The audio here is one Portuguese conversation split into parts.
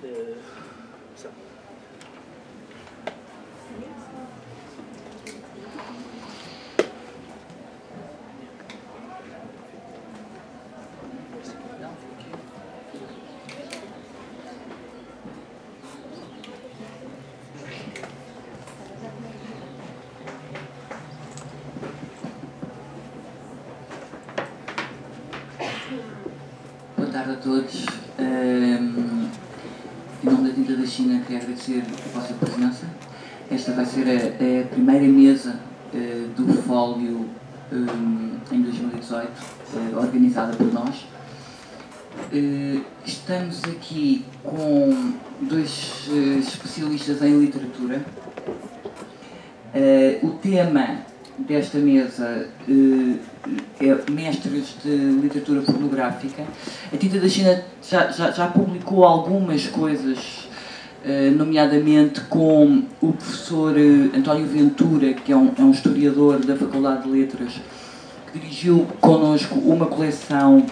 Boa tarde a todos. Em nome da Tinta da China, queria agradecer a vossa presença. Esta vai ser a primeira mesa do Fólio em 2018, organizada por nós. Estamos aqui com dois especialistas em literatura. O tema desta mesa é Mestres de Literatura Pornográfica. A Tinta da China já publicou algumas coisas, nomeadamente com o professor António Ventura, que é um historiador da Faculdade de Letras, que dirigiu connosco uma coleção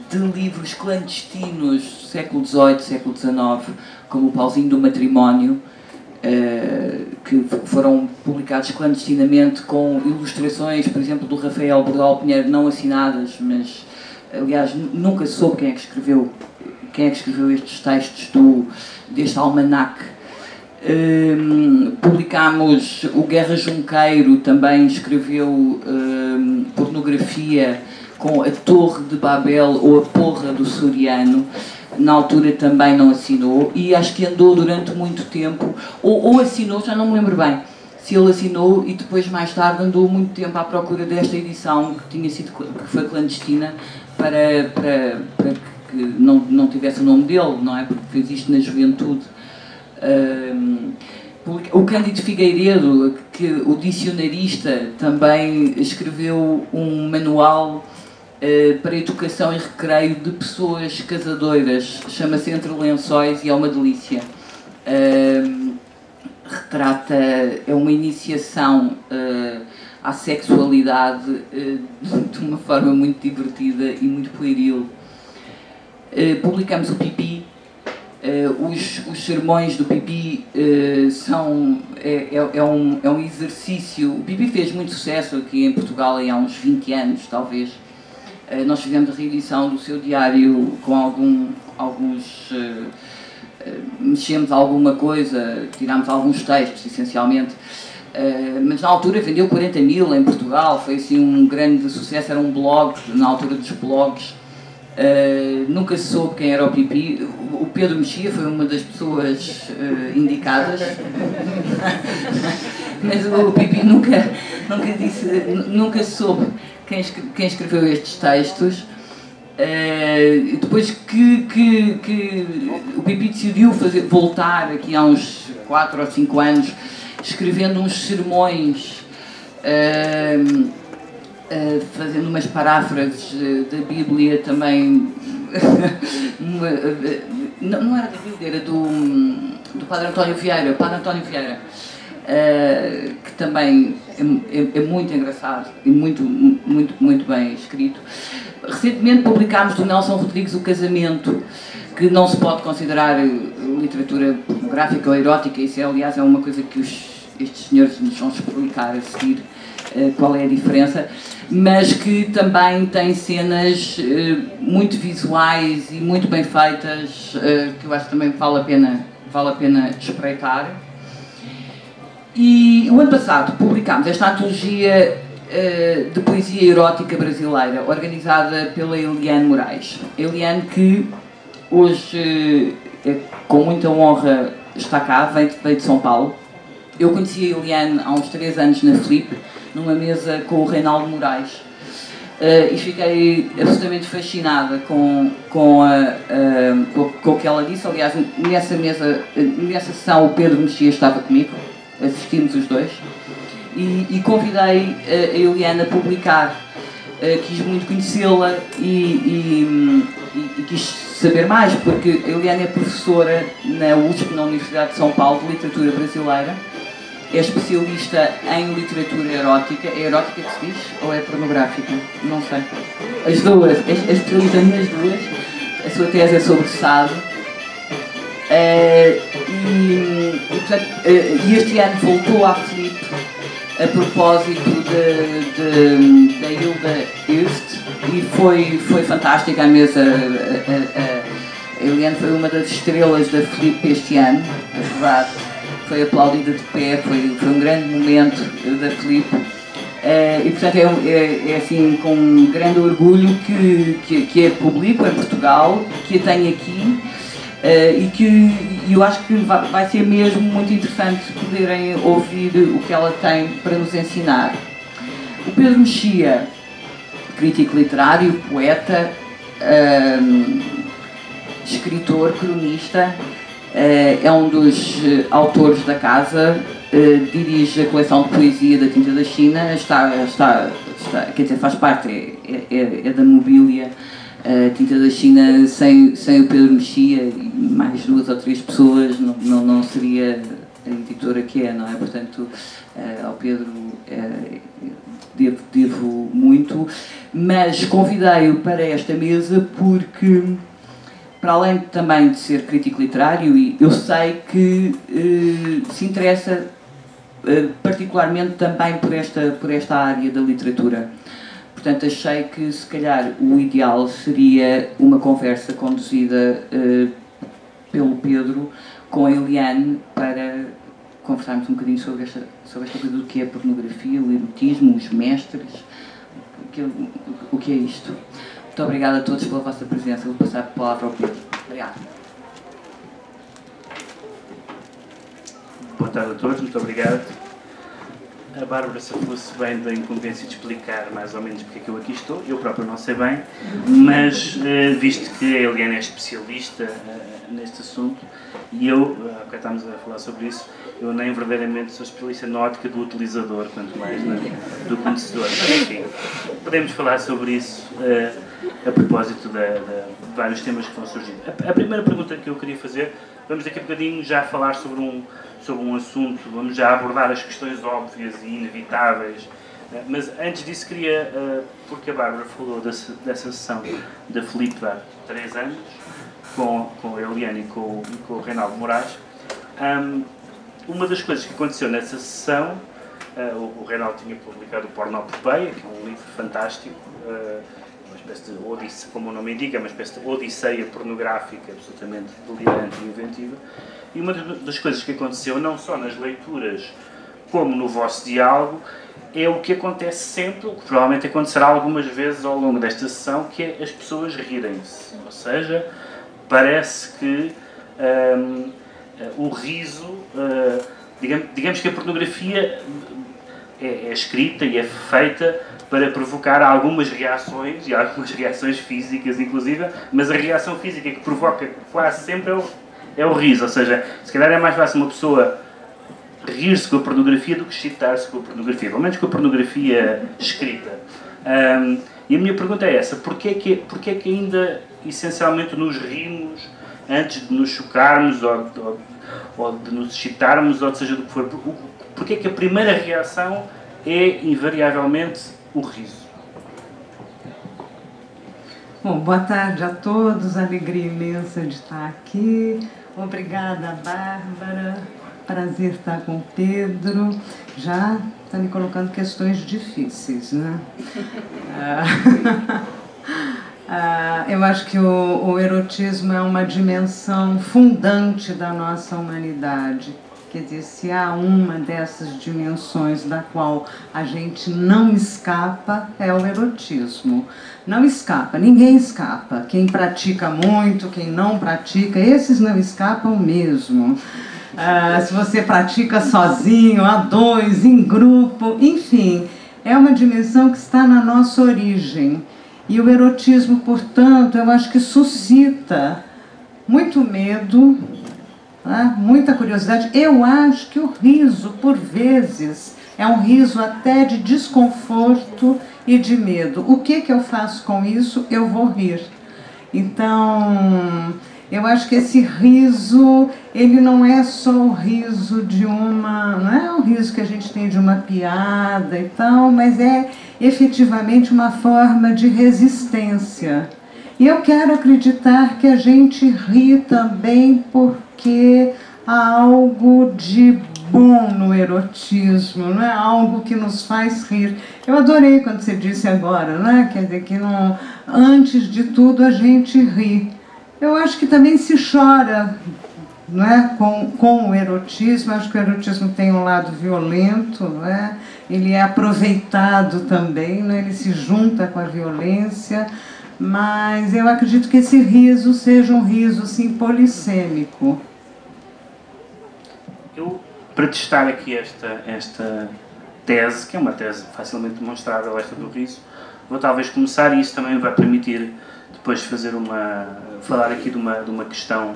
de livros clandestinos do século XVIII, século XIX, como o Pauzinho do Matrimónio, que foram publicados clandestinamente com ilustrações, por exemplo, do Rafael Bordal Pinheiro, não assinadas, mas, aliás, nunca soube quem é que escreveu estes textos deste almanaque. Publicámos o Guerra Junqueiro, também escreveu pornografia com a Torre de Babel ou a Porra do Soriano. Na altura também não assinou e acho que andou durante muito tempo, ou assinou, já não me lembro bem se ele assinou, e depois mais tarde andou muito tempo à procura desta edição que foi clandestina para que não tivesse o nome dele, não é? Porque fez isto na juventude. O Cândido Figueiredo, que o dicionarista, também escreveu um manual para educação e recreio de pessoas casadoras, chama-se Entre Lençóis e é uma delícia. Retrata, é uma iniciação à sexualidade de uma forma muito divertida e muito pueril. Publicamos o Pipi. Os sermões do Pipi é um exercício. O Pipi fez muito sucesso aqui em Portugal há uns 20 anos, talvez. Nós fizemos a reedição do seu diário com alguns... mexemos alguma coisa, tirámos alguns textos, essencialmente. Mas na altura vendeu 40 mil em Portugal, foi assim um grande sucesso, era um blog, na altura dos blogs. Nunca se soube quem era o Pipi. O Pedro Mexia foi uma das pessoas indicadas. Mas o Pipi nunca se soube quem escreveu estes textos. Depois que o Pipi decidiu voltar aqui há uns 4 ou 5 anos, escrevendo uns sermões, fazendo umas paráfrases da Bíblia também. Não era da Bíblia, era do Padre António Vieira. Que também é muito engraçado e muito bem escrito. Recentemente publicámos do Nelson Rodrigues O Casamento, que não se pode considerar literatura pornográfica ou erótica. Isso, aliás, é uma coisa que estes senhores nos vão explicar a seguir qual é a diferença, mas que também tem cenas muito visuais e muito bem feitas, que eu acho que também vale a pena espreitar. E o ano passado publicámos esta antologia de poesia erótica brasileira, organizada pela Eliane Moraes. Eliane, que hoje, com muita honra, está cá, veio de São Paulo. Eu conheci a Eliane há uns 3 anos na Flip, numa mesa com o Reinaldo Moraes, e fiquei absolutamente fascinada com o que ela disse. Aliás, nessa sessão o Pedro Mexia estava comigo, assistimos os dois, e convidei a Eliane a publicar. Quis muito conhecê-la e quis saber mais, porque a Eliane é professora na USP, na Universidade de São Paulo, de literatura brasileira. É especialista em literatura erótica. É erótica que se diz? Ou é pornográfica? Não sei. As duas. É especialista nas duas. A sua tese é sobre Sado. Portanto, este ano voltou à Flip a propósito da Hilda Hirst e foi fantástica a mesa. A Eliane foi uma das estrelas da Flip este ano, é verdade. Foi aplaudida de pé, foi um grande momento da Flip. E portanto é assim com um grande orgulho que a publico em Portugal, que a tenho aqui, e que eu acho que vai ser mesmo muito interessante poderem ouvir o que ela tem para nos ensinar. O Pedro Mexia, crítico literário, poeta, escritor, cronista, é um dos autores da casa, dirige a coleção de poesia da Tinta da China, quer dizer, faz parte, é da mobília. A Tinta da China, sem o Pedro Mexia e mais 2 ou 3 pessoas, não seria a editora que é, não é? Portanto, ao Pedro devo muito, mas convidei-o para esta mesa porque, para além também de ser crítico literário, e eu sei que se interessa particularmente também por esta área da literatura. Portanto, achei que se calhar o ideal seria uma conversa conduzida pelo Pedro com a Eliane para conversarmos um bocadinho sobre esta coisa do que é pornografia, o erotismo, os mestres, o que é isto. Muito obrigada a todos pela vossa presença. Vou passar a palavra ao Pedro. Obrigada. Boa tarde a todos, muito obrigado. A Bárbara safou-se bem da incumbência de explicar mais ou menos porque é que eu aqui estou. Eu próprio não sei bem, mas visto que a Eliane é especialista neste assunto, e eu, cá estamos a falar sobre isso, eu nem verdadeiramente sou especialista na ótica do utilizador, quanto mais do conhecedor. Mas enfim, podemos falar sobre isso a propósito de vários temas que vão surgindo. A primeira pergunta que eu queria fazer, vamos daqui a bocadinho já falar sobre um assunto, vamos já abordar as questões óbvias e inevitáveis, mas antes disso queria, porque a Bárbara falou dessa sessão da Flip há 3 anos, com a Eliane e com o Reinaldo Moraes, uma das coisas que aconteceu nessa sessão, o Reinaldo tinha publicado o Pornopopeia, que é um livro fantástico, uma espécie de odisseia, como o nome indica, uma espécie de odisseia pornográfica absolutamente delirante e inventiva. E uma das coisas que aconteceu, não só nas leituras, como no vosso diálogo, é o que acontece sempre, o que provavelmente acontecerá algumas vezes ao longo desta sessão, que é as pessoas rirem-se. Ou seja, parece que o riso, digamos que a pornografia é escrita e é feita para provocar algumas reações, e algumas reações físicas inclusive, mas a reação física que provoca quase sempre é o riso. Ou seja, se calhar é mais fácil uma pessoa rir-se com a pornografia do que excitar-se com a pornografia, pelo menos com a pornografia escrita. E a minha pergunta é essa: porquê que ainda essencialmente nos rimos antes de nos chocarmos ou de nos excitarmos, ou seja do que for? Porquê que a primeira reação é invariavelmente o riso? Bom, boa tarde a todos, alegria imensa de estar aqui. Obrigada, Bárbara. Prazer estar com o Pedro. Já está me colocando questões difíceis, né? Eu acho que o erotismo é uma dimensão fundante da nossa humanidade. Quer dizer, se há uma dessas dimensões da qual a gente não escapa, é o erotismo. Não escapa, ninguém escapa. Quem pratica muito, quem não pratica, esses não escapam mesmo. Se você pratica sozinho, a 2, em grupo, enfim, é uma dimensão que está na nossa origem. E o erotismo, portanto, eu acho que suscita muito medo, muita curiosidade. Eu acho que o riso, por vezes, é um riso até de desconforto e de medo. O que eu faço com isso? Eu vou rir. Então, eu acho que esse riso, ele não é só o riso de não é um riso que a gente tem de uma piada e tal, mas é efetivamente uma forma de resistência. E eu quero acreditar que a gente ri também porque há algo de bom no erotismo, não é algo que nos faz rir. Eu adorei quando você disse agora, né? Quer dizer, que não, antes de tudo a gente ri. Eu acho que também se chora, não é? Com o erotismo. Eu acho que o erotismo tem um lado violento, não é? Ele é aproveitado também, né? Ele se junta com a violência, mas eu acredito que esse riso seja um riso assim, polissêmico. Eu, para testar aqui esta tese, que é uma tese facilmente demonstrável, esta do riso, vou talvez começar, e isso também vai permitir depois falar aqui de uma questão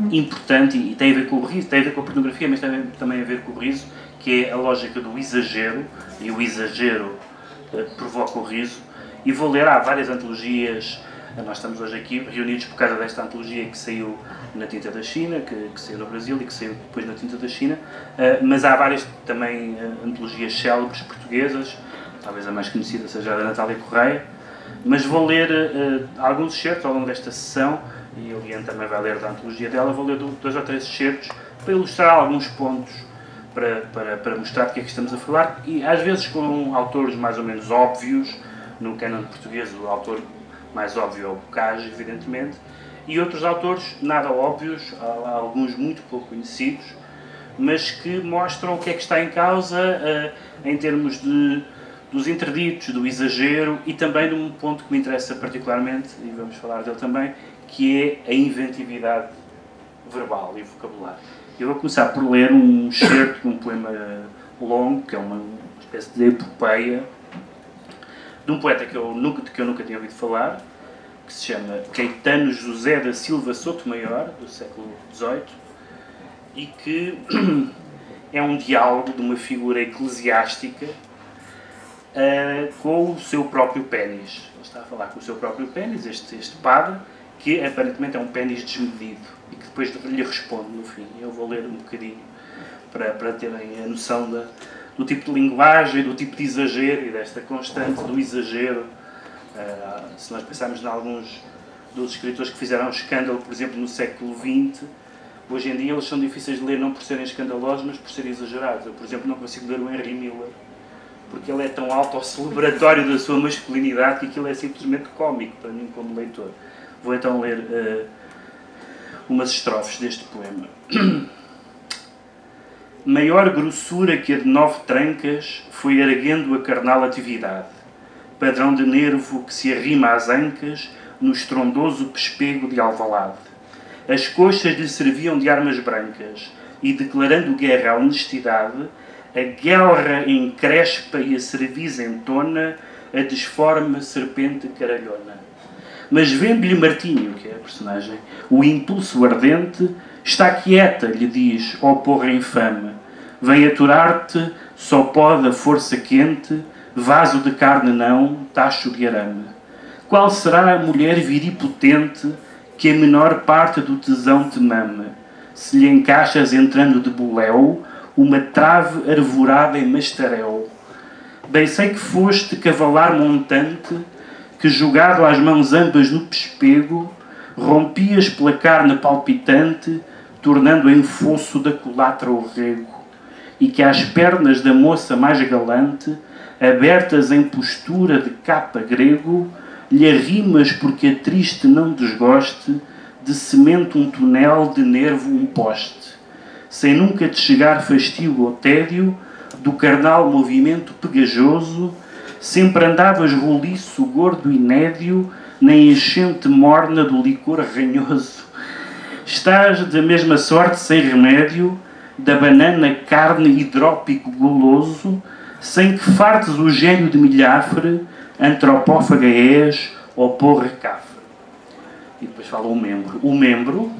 importante, e tem a ver com o riso, tem a ver com a pornografia, mas tem também a ver com o riso, que é a lógica do exagero, e o exagero provoca o riso. E vou ler, há várias antologias, nós estamos hoje aqui reunidos por causa desta antologia que saiu na Tinta da China, que saiu no Brasil e que saiu depois na Tinta da China, mas há várias também antologias célebres portuguesas, talvez a mais conhecida seja a da Natália Correia, mas vou ler alguns excertos ao longo desta sessão, e a Eliane também vai ler da antologia dela. Vou ler 2 ou 3 excertos para ilustrar alguns pontos, para mostrar do que é que estamos a falar, e às vezes com autores mais ou menos óbvios. No cânon português o autor mais óbvio é o Bocage, evidentemente, e outros autores nada óbvios, alguns muito pouco conhecidos, mas que mostram o que é que está em causa em termos dos interditos, do exagero, e também de um ponto que me interessa particularmente, e vamos falar dele também, que é a inventividade verbal e vocabulário. Eu vou começar por ler um excerto de um poema longo, que é uma espécie de epopeia, de um poeta que eu nunca tinha ouvido falar, que se chama Caetano José da Silva Sotomayor, do século XVIII, e que é um diálogo de uma figura eclesiástica com o seu próprio pênis. Ele está a falar com o seu próprio pênis, este padre, que aparentemente é um pênis desmedido, e que depois lhe responde no fim. Eu vou ler um bocadinho para terem a noção do tipo de linguagem, do tipo de exagero e desta constante do exagero. Se nós pensarmos em alguns dos escritores que fizeram escândalo, por exemplo, no século XX, hoje em dia eles são difíceis de ler não por serem escandalosos, mas por serem exagerados. Eu, por exemplo, não consigo ler o Henry Miller, porque ele é tão autocelebratório da sua masculinidade que aquilo é simplesmente cómico para mim como leitor. Vou então ler umas estrofes deste poema. Maior grossura que a de 9 trancas foi erguendo a carnal atividade, padrão de nervo que se arrima às ancas no estrondoso pespego de Alvalade. As coxas lhe serviam de armas brancas e, declarando guerra à honestidade, a guelra encrespa e a cerviz entona a disforme serpente caralhona. Mas vendo-lhe Martinho, que é a personagem, o impulso ardente, está quieta, lhe diz, ó porra infame, vem aturar-te, só pode a força quente, vaso de carne não, tacho de arame. Qual será a mulher viripotente que a menor parte do tesão te mame, se lhe encaixas entrando de buléu uma trave arvorada em mastarel? Bem sei que foste cavalar montante, que jogado às mãos ambas no pespego, rompias pela carne palpitante, tornando em fosso da culatra o rego, e que às pernas da moça mais galante, abertas em postura de capa grego, lhe arrimas porque a triste não desgoste, de semente um tunel, de nervo um poste, sem nunca te chegar fastio ou tédio, do carnal movimento pegajoso, sempre andavas roliço, gordo e nédio, na enchente morna do licor ranhoso. Estás da mesma sorte sem remédio, da banana carne hidrópico goloso, sem que fartes o gênio de milhafre, antropófaga és, ó porra cafre. E depois fala o membro. O membro,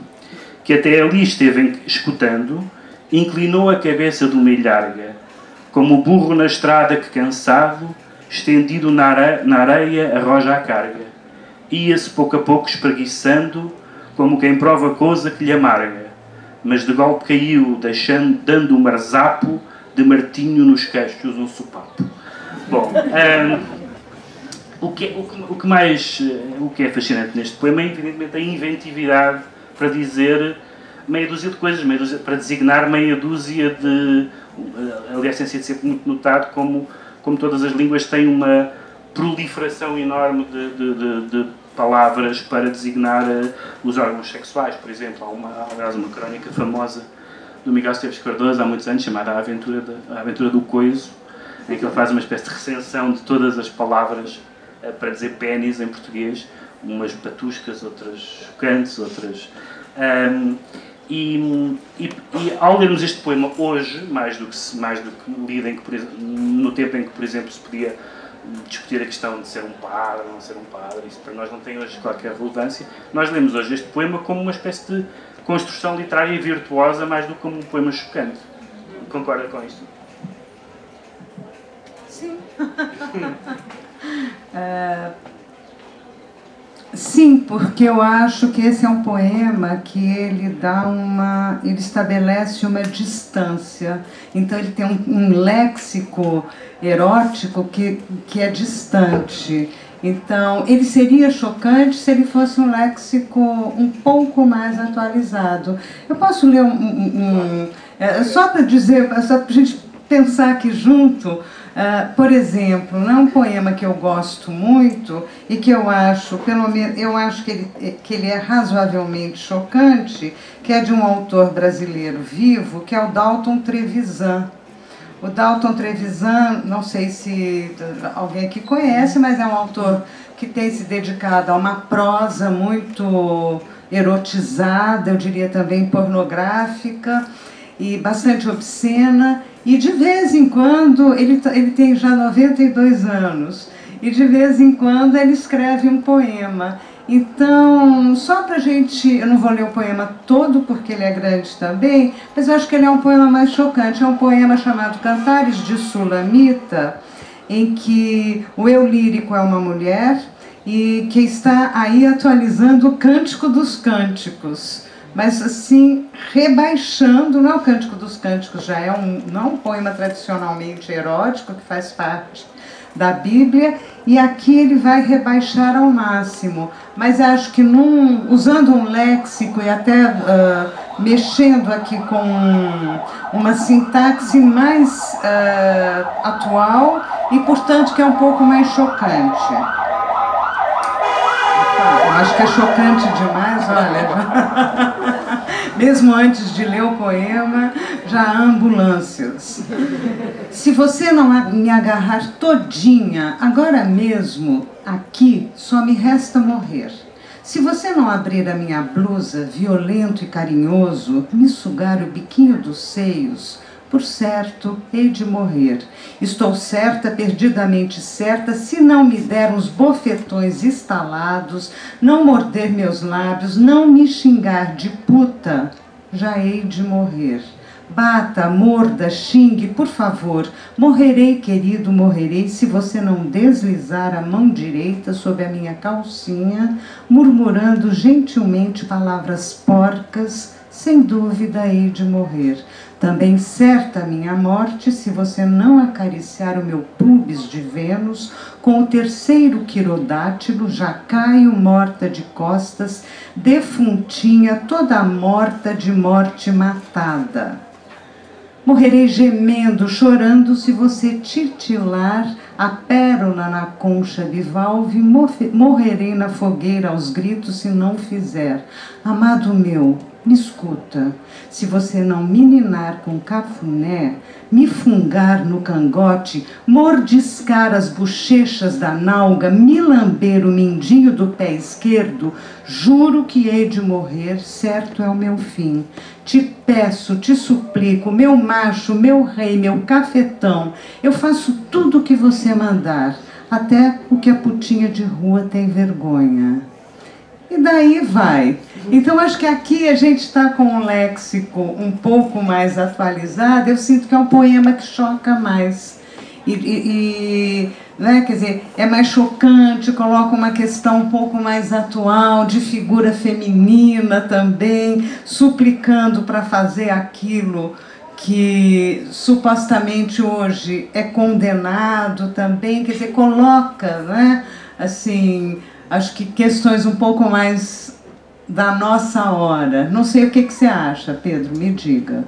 que até ali esteve escutando, inclinou a cabeça de uma ilharga, como o burro na estrada que, cansado, estendido na areia, arroja a carga. Ia-se pouco a pouco espreguiçando, como quem prova coisa que lhe amarga, mas de golpe caiu, dando um marzapo de Martinho nos queixos um sopapo. Bom, o que é fascinante neste poema é, evidentemente, a inventividade para dizer meia dúzia de coisas, para designar meia dúzia de... Aliás, tem sido sempre muito notado como todas as línguas têm uma proliferação enorme de palavras para designar os órgãos sexuais, por exemplo. Aliás, uma crónica famosa do Miguel Esteves Cardoso, há muitos anos, chamada A Aventura do Coiso, em que ele faz uma espécie de recensão de todas as palavras para dizer pênis em português, umas patuscas, outras chocantes, outras... E ao lermos este poema hoje, mais do que lido no tempo em que, por exemplo, se podia discutir a questão de ser um padre ou não ser um padre, isso para nós não tem hoje qualquer relevância, nós lemos hoje este poema como uma espécie de construção literária virtuosa, mais do que como um poema chocante. Concorda com isto? Sim. Sim, porque eu acho que esse é um poema que ele estabelece uma distância. Então ele tem um léxico erótico que é distante. Então ele seria chocante se ele fosse um léxico um pouco mais atualizado. Eu posso ler só para dizer, só para a gente pensar aqui junto. Por exemplo, é um poema que eu gosto muito e que eu acho, pelo menos, eu acho que ele é razoavelmente chocante, que é de um autor brasileiro vivo, que é o Dalton Trevisan. O Dalton Trevisan, não sei se alguém aqui conhece, mas é um autor que tem se dedicado a uma prosa muito erotizada, eu diria também pornográfica e bastante obscena. E de vez em quando, ele tem já 92 anos, e de vez em quando ele escreve um poema. Então, só para a gente... Eu não vou ler o poema todo, porque ele é grande também, mas eu acho que ele é um poema mais chocante. É um poema chamado Cantares de Sulamita, em que o eu lírico é uma mulher, e que está aí atualizando o Cântico dos Cânticos. Mas assim, rebaixando, não é o Cântico dos Cânticos, já é não um poema tradicionalmente erótico, que faz parte da Bíblia, e aqui ele vai rebaixar ao máximo. Mas acho que usando um léxico e até mexendo aqui com uma sintaxe mais atual e, portanto, que é um pouco mais chocante. Eu acho que é chocante demais, olha. Mesmo antes de ler o poema, já há ambulâncias. Se você não me agarrar todinha, agora mesmo, aqui, só me resta morrer. Se você não abrir a minha blusa, violento e carinhoso, me sugar o biquinho dos seios, por certo, hei de morrer. Estou certa, perdidamente certa, se não me der uns bofetões estalados, não morder meus lábios, não me xingar de puta, já hei de morrer. Bata, morda, xingue, por favor. Morrerei, querido, morrerei, se você não deslizar a mão direita sobre a minha calcinha, murmurando gentilmente palavras porcas, sem dúvida hei de morrer. Também certa a minha morte, se você não acariciar o meu pubis de Vênus, com o terceiro quirodátilo, já caio morta de costas, defuntinha, toda morta de morte matada. Morrerei gemendo, chorando, se você titilar a pérola na concha bivalve, morrerei na fogueira aos gritos se não fizer. Amado meu, me escuta, se você não me ninar com cafuné, me fungar no cangote, mordiscar as bochechas da nalga, me lamber o mindinho do pé esquerdo, juro que hei de morrer, certo é o meu fim. Te peço, te suplico, meu macho, meu rei, meu cafetão, eu faço tudo o que você mandar, até o que a putinha de rua tem vergonha. E daí vai. Então, acho que aqui a gente está com um léxico um pouco mais atualizado. Eu sinto que é um poema que choca mais. Né, quer dizer, é mais chocante, coloca uma questão um pouco mais atual, de figura feminina também, suplicando para fazer aquilo que supostamente hoje é condenado também. Quer dizer, coloca, né, assim, acho que questões um pouco mais da nossa hora. Não sei o que você acha, Pedro, me diga.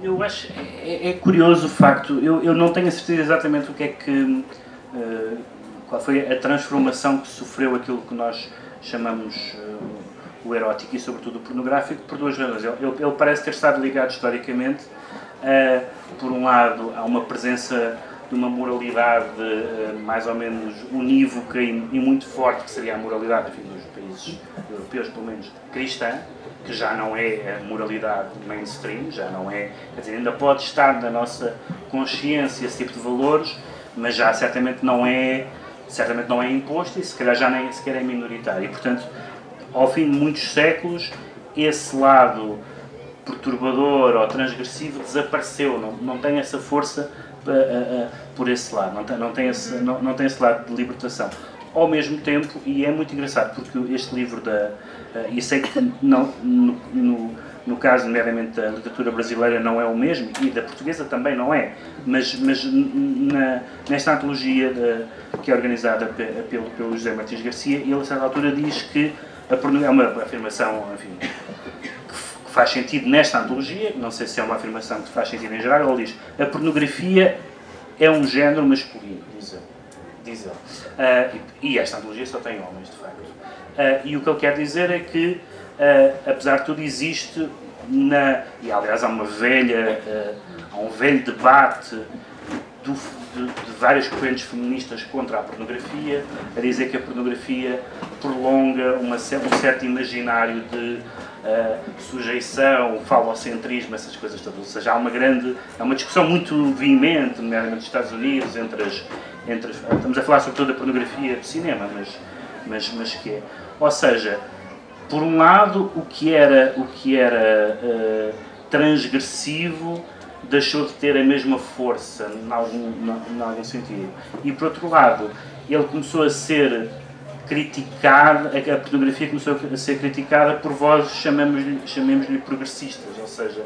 Eu acho, é curioso o facto, eu não tenho a certeza exatamente o que é que, qual foi a transformação que sofreu aquilo que nós chamamos o erótico e sobretudo o pornográfico, por duas razões. Ele parece ter estado ligado historicamente, por um lado, a uma presença de uma moralidade mais ou menos unívoca e muito forte, que seria a moralidade, enfim, dos países europeus, pelo menos, cristã, que já não é a moralidade mainstream, já não é, quer dizer, ainda pode estar na nossa consciência esse tipo de valores, mas já certamente não é imposto e se calhar já nem sequer é minoritário. E, portanto, ao fim de muitos séculos, esse lado perturbador ou transgressivo desapareceu, não tem essa força por esse lado, não tem esse lado de libertação. Ao mesmo tempo, e é muito engraçado, porque este livro e sei que no caso, nomeadamente, da literatura brasileira não é o mesmo, e da portuguesa também não é, mas nesta antologia que é organizada pelo José Martins Garcia, ele a certa altura diz que é uma afirmação, enfim, que faz sentido nesta antologia, não sei se é uma afirmação que faz sentido em geral, ele diz: a pornografia é um género masculino, diz ele. E esta antologia só tem homens, de facto. E o que ele quer dizer é que, apesar de tudo, existe, e aliás há um velho debate de várias correntes feministas contra a pornografia, a dizer que a pornografia prolonga um certo imaginário de sujeição, falocentrismo, essas coisas todas. Ou seja, há uma discussão muito veemente, nomeadamente nos Estados Unidos, estamos a falar sobretudo da pornografia do cinema, mas que é. Ou seja, por um lado, o que era transgressivo deixou de ter a mesma força, em algum sentido. E, por outro lado, ele começou a ser criticado, a pornografia começou a ser criticada por vozes, chamemos-lhe progressistas, ou seja,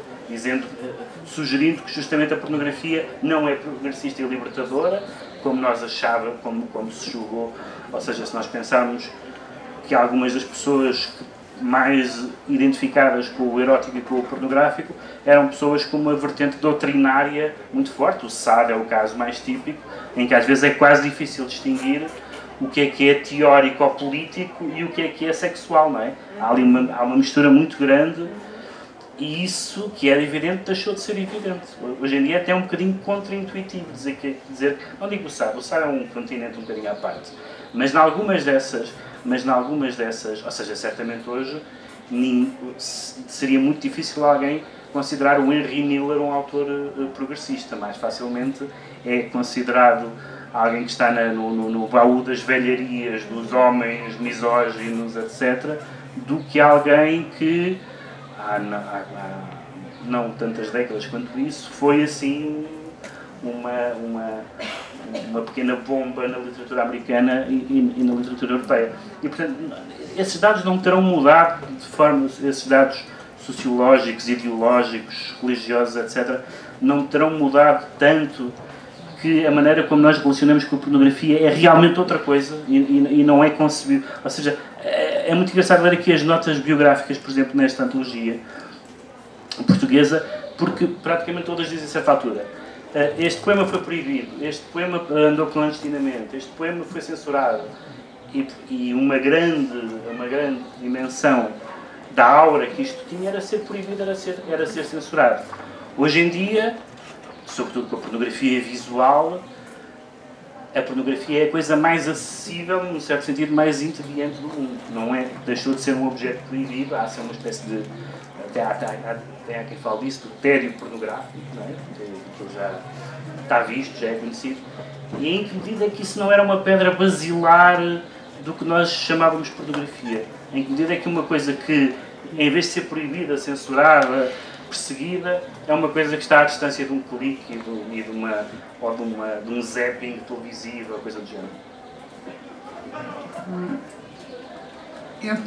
sugerindo que justamente a pornografia não é progressista e libertadora, como nós achávamos, como se julgou. Ou seja, se nós pensarmos que algumas das pessoas mais identificadas com o erótico e com o pornográfico eram pessoas com uma vertente doutrinária muito forte. O Sade é o caso mais típico, em que às vezes é quase difícil distinguir o que é teórico ou político e o que é sexual, não é? Há uma mistura muito grande e isso, que era evidente, deixou de ser evidente. Hoje em dia é até um bocadinho contra-intuitivo dizer, não digo o Sade é um continente um bocadinho à parte, mas em algumas dessas, ou seja, certamente hoje seria muito difícil alguém considerar o Henry Miller um autor progressista. Mais facilmente é considerado alguém que está no baú das velharias, dos homens misóginos, etc., do que alguém que há não tantas décadas quanto isso foi assim uma pequena bomba na literatura americana e na literatura europeia. E, portanto, esses dados não terão mudado de forma, esses dados sociológicos, ideológicos, religiosos, etc., não terão mudado tanto que a maneira como nós relacionamos com a pornografia é realmente outra coisa e não é concebível. Ou seja, é muito engraçado ler aqui as notas biográficas, por exemplo, nesta antologia portuguesa, porque praticamente todas dizem a certa altura: este poema foi proibido, este poema andou clandestinamente, este poema foi censurado. E uma grande dimensão da aura que isto tinha era ser proibido, era ser censurado. Hoje em dia, sobretudo com a pornografia visual, a pornografia é a coisa mais acessível, num certo sentido, mais interdiante do mundo. Não é, deixou de ser um objeto proibido, há uma espécie de... Até há quem fale disso, do tédio pornográfico, não é? Que já está visto, já é conhecido. E em que medida é que isso não era uma pedra basilar do que nós chamávamos de pornografia? Em que medida é que uma coisa que, em vez de ser proibida, censurada, perseguida, é uma coisa que está à distância de um clique de um zapping televisivo, ou coisa do género?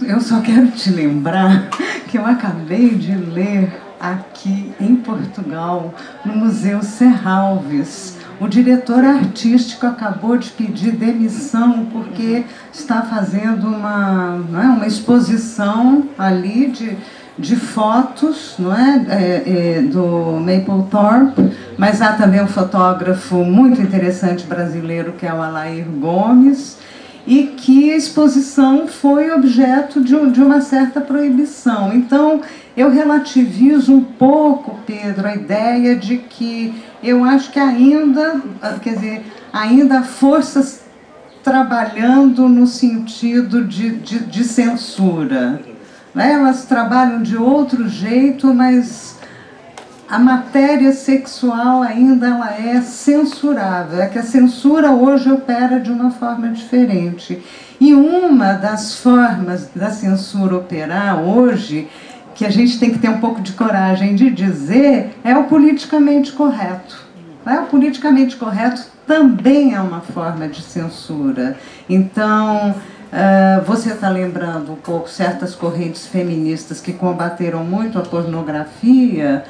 Eu só quero te lembrar que eu acabei de ler aqui em Portugal, no Museu Serralves, o diretor artístico acabou de pedir demissão porque está fazendo uma exposição ali de fotos, não é, do Mapplethorpe, mas há também um fotógrafo muito interessante brasileiro que é o Alair Gomes, e que a exposição foi objeto de uma certa proibição. Então, eu relativizo um pouco, Pedro, a ideia de que eu acho que ainda há forças trabalhando no sentido de censura. Né? Elas trabalham de outro jeito, mas a matéria sexual ainda ela é censurável. É que a censura hoje opera de uma forma diferente. E uma das formas da censura operar hoje, que a gente tem que ter um pouco de coragem de dizer, é o politicamente correto. O politicamente correto também é uma forma de censura. Então, você está lembrando um pouco certas correntes feministas que combateram muito a pornografia,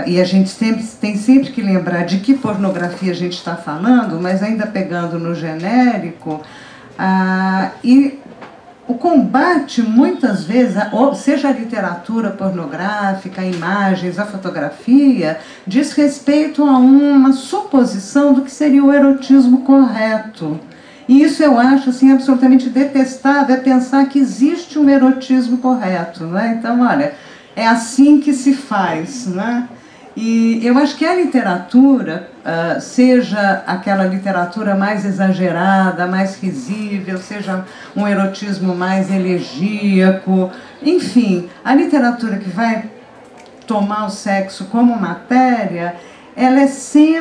e a gente tem sempre que lembrar de que pornografia a gente está falando, mas ainda pegando no genérico, e o combate, muitas vezes, seja a literatura pornográfica, a imagens, a fotografia, diz respeito a uma suposição do que seria o erotismo correto. E isso eu acho assim, absolutamente detestável, é pensar que existe um erotismo correto. Né? Então, olha, é assim que se faz. Né? E eu acho que a literatura, seja aquela literatura mais exagerada, mais risível, seja um erotismo mais elegíaco, enfim, a literatura que vai tomar o sexo como matéria, ela está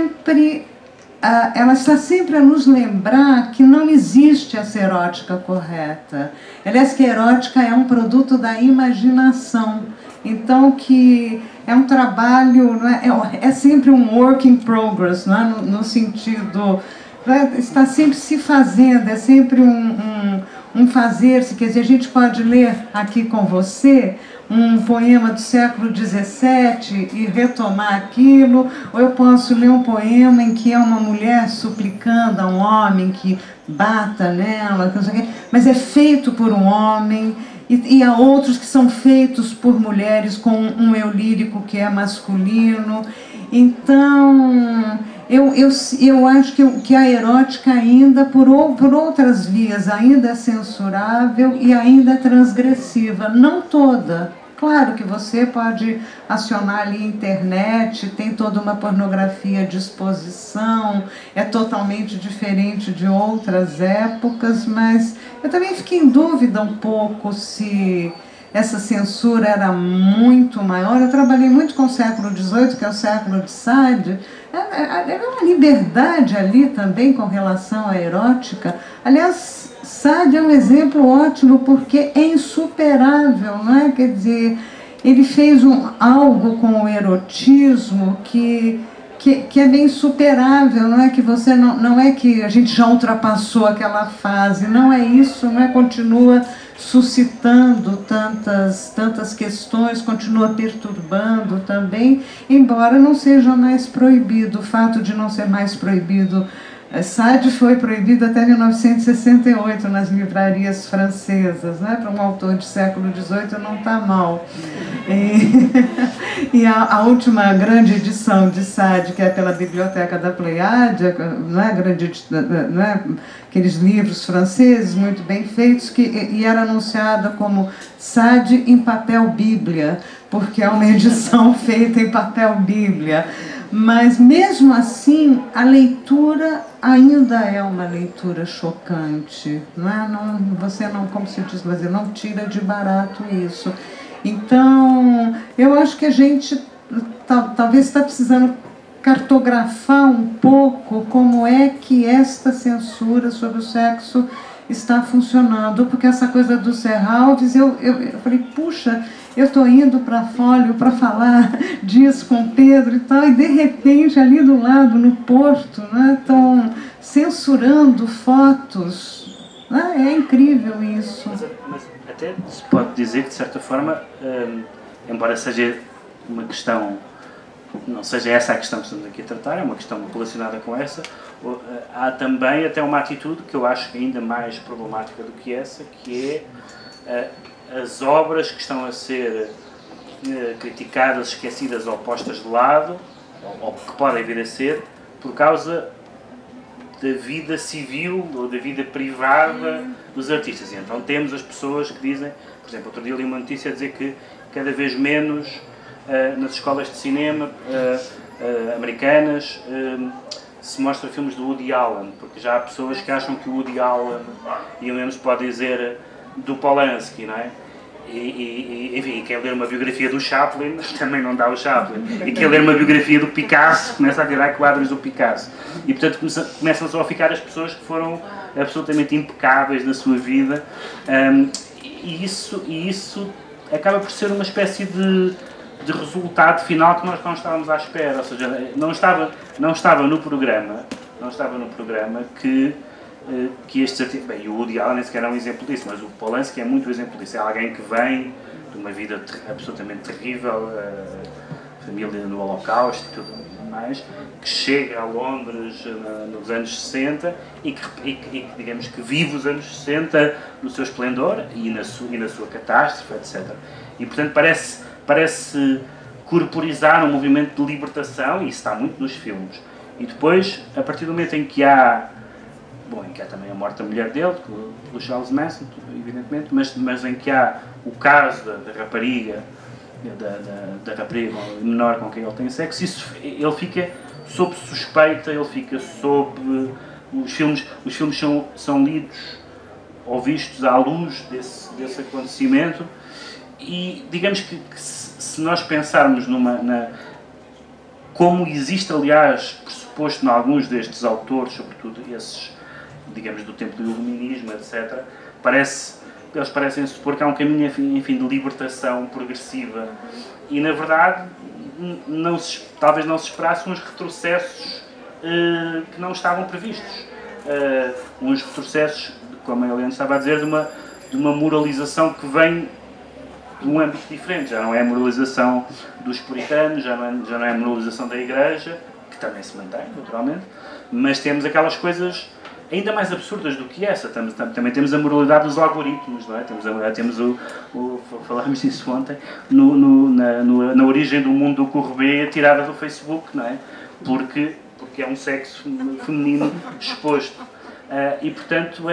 sempre a nos lembrar que não existe essa erótica correta. Aliás, que a erótica é um produto da imaginação. Então, que é um trabalho, não é sempre um work in progress, não é? No sentido, está sempre se fazendo, é sempre um fazer-se. Quer dizer, a gente pode ler aqui com você um poema do século XVII e retomar aquilo, ou eu posso ler um poema em que é uma mulher suplicando a um homem que bata nela, mas é feito por um homem. E há outros que são feitos por mulheres com um eu lírico que é masculino. Então, eu acho que a erótica ainda, por outras vias, ainda é censurável e ainda é transgressiva. Não toda. Claro que você pode acionar ali a internet, tem toda uma pornografia de exposição, é totalmente diferente de outras épocas, mas eu também fiquei em dúvida um pouco se essa censura era muito maior. Eu trabalhei muito com o século XVIII, que é o século de Sade. Era uma liberdade ali também com relação à erótica. Aliás, Sade é um exemplo ótimo porque é insuperável, não é? Quer dizer, ele fez algo com o erotismo que é bem insuperável, não é? Que você não é que a gente já ultrapassou aquela fase, não é isso, não é? Continua suscitando tantas questões, continua perturbando também, embora não seja mais proibido. O fato de não ser mais proibido, Sade foi proibido até 1968 nas livrarias francesas, né? Para um autor de século XVIII não está mal. E a última grande edição de Sade, que é pela Biblioteca da Pleiádia, não é? Não é? Aqueles livros franceses muito bem feitos, e era anunciada como Sade em papel Bíblia, porque é uma edição feita em papel Bíblia. Mas, mesmo assim, a leitura ainda é uma leitura chocante. Não é? Você não, como se diz, mas não tira de barato isso. Então, eu acho que a gente talvez está precisando cartografar um pouco como é que esta censura sobre o sexo está funcionando. Porque essa coisa do Serralves, eu falei, puxa, eu estou indo para Fólio para falar disso com Pedro e tal, e de repente ali do lado, no Porto, né, estão censurando fotos. É incrível isso. Mas até se pode dizer que, de certa forma, embora seja uma questão não seja essa a questão que estamos aqui a tratar, é uma questão relacionada com essa. Há também até uma atitude que eu acho ainda mais problemática do que essa, que é as obras que estão a ser criticadas, esquecidas ou postas de lado, ou que podem vir a ser, por causa da vida civil ou da vida privada dos artistas. E então temos as pessoas que dizem, por exemplo, outro dia li uma notícia a dizer que cada vez menos nas escolas de cinema americanas se mostra filmes do Woody Allen, porque já há pessoas que acham que o Woody Allen, e ao menos pode dizer do Polanski, não é? Enfim, quem ler uma biografia do Chaplin também não dá o Chaplin. E quem ler uma biografia do Picasso começa a tirar quadros do Picasso. E portanto começam só a ficar as pessoas que foram absolutamente impecáveis na sua vida. E isso acaba por ser uma espécie de resultado final que nós não estávamos à espera. Ou seja, não estava no programa que estes artistas... Bem, o Woody Allen nem sequer é um exemplo disso, mas o Polanski é muito exemplo disso. É alguém que vem de uma vida absolutamente terrível, família no Holocausto e tudo mais, que chega a Londres nos anos 60 e que digamos que vive os anos 60 no seu esplendor e na sua catástrofe, etc. E portanto parece corporizar um movimento de libertação, e isso está muito nos filmes. E depois, a partir do momento em que há também a morte da mulher dele, do Charles Manson, evidentemente, mas em que há o caso da rapariga, da rapariga menor com quem ele tem sexo, ele fica sob suspeita, ele fica sob... Os filmes são lidos ou vistos à luz desse acontecimento, e digamos que se nós pensarmos como existe, aliás, pressuposto em alguns destes autores, sobretudo esses, digamos, do tempo do iluminismo, etc., eles parecem supor que há um caminho, enfim, de libertação progressiva. E, na verdade, talvez não se esperasse uns retrocessos que não estavam previstos. Uns retrocessos, como a Helena estava a dizer, de uma moralização que vem de um âmbito diferente. Já não é a moralização dos puritanos, já não é a moralização da Igreja, que também se mantém, naturalmente, mas temos aquelas coisas ainda mais absurdas do que essa. Também temos a moralidade dos algoritmos, não é? Falámos disso ontem, na origem do mundo do Courbet, tirada do Facebook, não é? Porque é um sexo feminino exposto. E, portanto,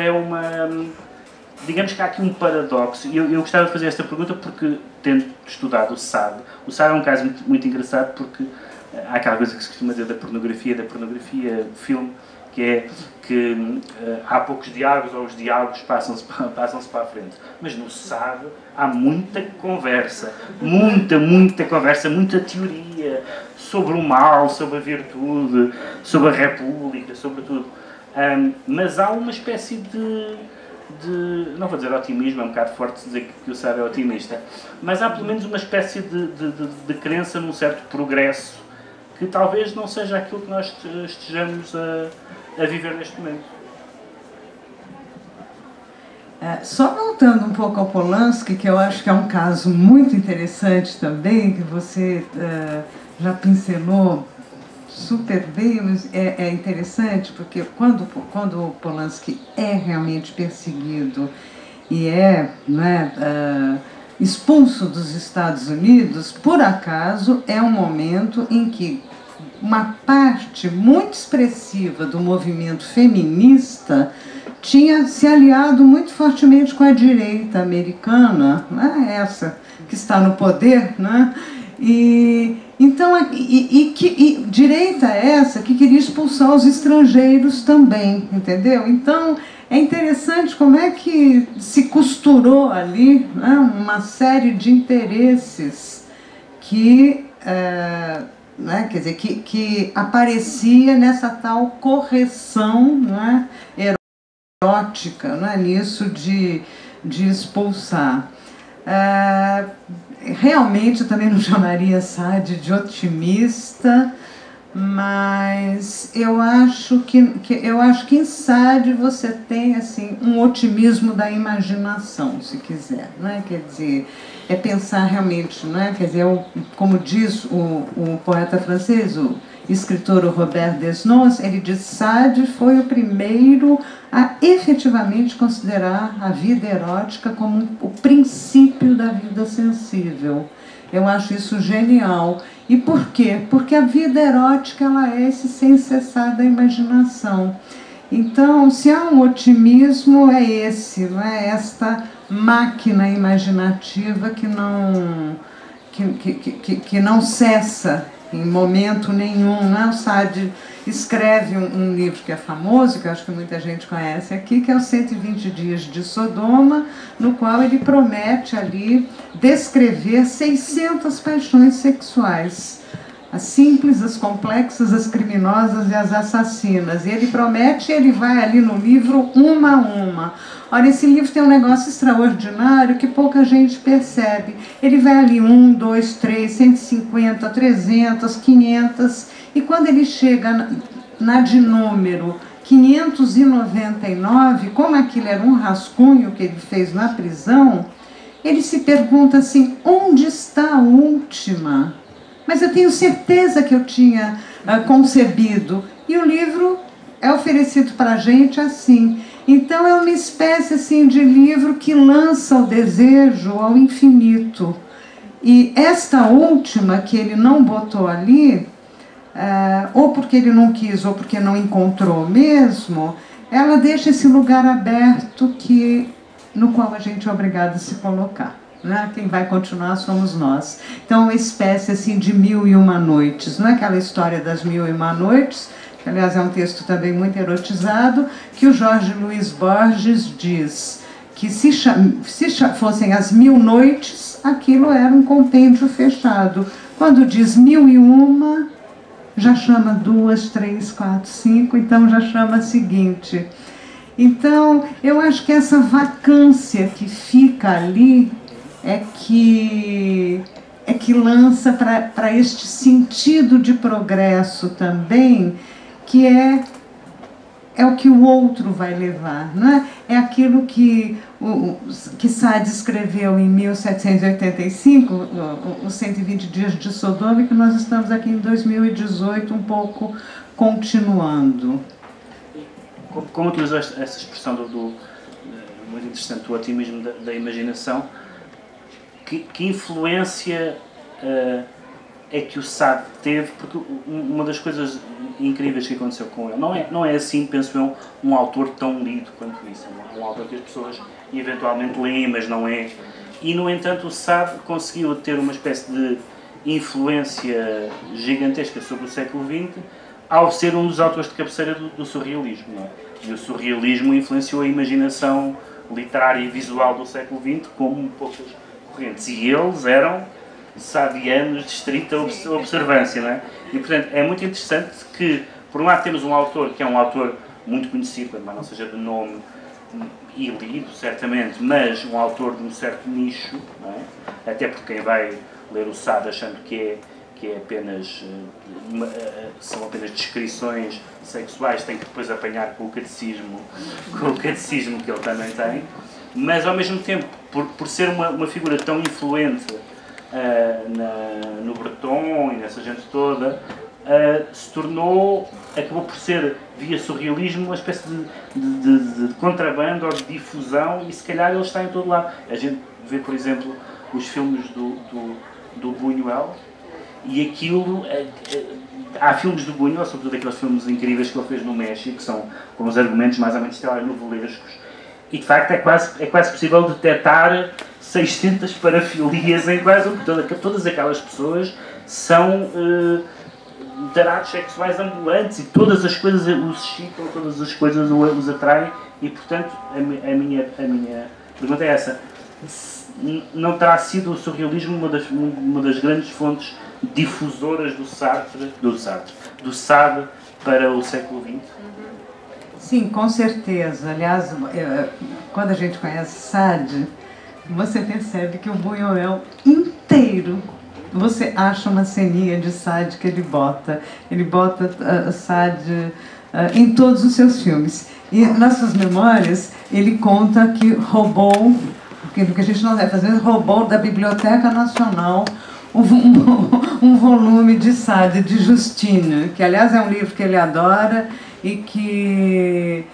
digamos que há aqui um paradoxo. Eu gostava de fazer esta pergunta porque, tendo estudado o SAD é um caso muito, muito engraçado, porque há aquela coisa que se costuma dizer da pornografia do filme, que é que há poucos diálogos, ou os diálogos passam-se para a frente. Mas no SAD há muita conversa, muita conversa, muita teoria sobre o mal, sobre a virtude, sobre a república, sobre tudo. Mas há uma espécie de não vou dizer otimismo, é um bocado forte dizer que o SAD é otimista, mas há pelo menos uma espécie de crença num certo progresso, que talvez não seja aquilo que nós estejamos a viver neste momento. Só voltando um pouco ao Polanski, que eu acho que é um caso muito interessante também, que você já pincelou super bem, mas é interessante porque quando o Polanski é realmente perseguido e expulso dos Estados Unidos, por acaso é um momento em que uma parte muito expressiva do movimento feminista tinha se aliado muito fortemente com a direita americana, né? Essa que está no poder, né? Então, direita essa que queria expulsar os estrangeiros também, entendeu? Então, é interessante como é que se costurou ali, né, uma série de interesses que, quer dizer, que aparecia nessa tal correção, né, erótica, né, nisso de expulsar. Realmente eu também não chamaria SAD de otimista, mas eu acho que em Sade você tem assim um otimismo da imaginação, se quiser, não é? Quer dizer, é pensar realmente, não é? Quer dizer, como diz o poeta francês, o escritor Robert Desnos, ele diz: Sade foi o primeiro a efetivamente considerar a vida erótica como o princípio da vida sensível. Eu acho isso genial. E por quê? Porque a vida erótica ela é esse sem cessar da imaginação. Então, se há um otimismo, é esse, não é? Esta máquina imaginativa que não cessa em momento nenhum. Não é? O Sade escreve um livro que é famoso, que eu acho que muita gente conhece aqui, que é os 120 Dias de Sodoma, no qual ele promete ali descrever 600 paixões sexuais. As simples, as complexas, as criminosas e as assassinas. E ele promete, ele vai ali no livro uma a uma. Olha, esse livro tem um negócio extraordinário que pouca gente percebe. Ele vai ali 1, 2, 3, 150, 300, 500. E quando ele chega na de número 599, como aquilo era um rascunho que ele fez na prisão, ele se pergunta assim: onde está a última? Mas eu tenho certeza que eu tinha concebido. E o livro é oferecido para a gente assim. Então é uma espécie assim, de livro que lança o desejo ao infinito. E esta última, que ele não botou ali, ou porque ele não quis, ou porque não encontrou mesmo, ela deixa esse lugar aberto no qual a gente é obrigado a se colocar. Né? Quem vai continuar somos nós. Então, uma espécie assim de 1001 noites. Não é aquela história das 1001 noites, que aliás é um texto também muito erotizado, que o Jorge Luiz Borges diz que se fossem as 1000 noites, aquilo era um compêndio fechado. Quando diz 1001, já chama 2, 3, 4, 5, então já chama a seguinte. Então, eu acho que essa vacância que fica ali é que lança para este sentido de progresso também, que é o que o outro vai levar, não é? É aquilo que Sade escreveu em 1785, os 120 Dias de Sodoma, que nós estamos aqui em 2018 um pouco continuando. Como utilizou essa expressão muito interessante, do otimismo da imaginação, que influência é que o Sade teve? Porque uma das coisas incríveis que aconteceu com ele, não é assim, penso eu, um autor tão lido quanto isso. É um autor que as pessoas eventualmente leem, mas não é. E, no entanto, o Sade conseguiu ter uma espécie de influência gigantesca sobre o século XX ao ser um dos autores de cabeceira do surrealismo. Não é? E o surrealismo influenciou a imaginação literária e visual do século XX como poucas correntes. E eles eram sadianos de estrita observância. Não é? E, portanto, é muito interessante que, por um lado, temos um autor que é um autor muito conhecido, mas não seja de nome e lido, certamente, mas um autor de um certo nicho, não é? Até porque quem vai ler o Sade achando que é apenas, são apenas descrições sexuais, tem que depois apanhar com o catecismo que ele também tem, mas ao mesmo tempo, por ser uma figura tão influente no Breton e nessa gente toda, acabou por ser, via surrealismo, uma espécie de contrabando ou de difusão, e se calhar ele está em todo lado. A gente vê, por exemplo, os filmes do Buñuel, e aquilo, há filmes do Buñuel, sobretudo aqueles filmes incríveis que ele fez no México, que são com os argumentos mais ou menos telenovelescos, e de facto é quase possível detectar 600 parafilias em quase todas aquelas pessoas são tarados sexuais ambulantes, e todas as coisas os excitam, todas as coisas os atraem, e portanto a minha pergunta é essa: não terá sido o surrealismo uma das grandes fontes difusoras do Sade para o século XX? Sim, com certeza. Aliás, quando a gente conhece Sade, você percebe que o Buñuel inteiro você acha uma ceninha de Sade que ele bota Sade em todos os seus filmes. E nas suas memórias, ele conta que roubou, porque a gente não deve fazer, roubou da Biblioteca Nacional um volume de Sade, de Justine, que aliás é um livro que ele adora e que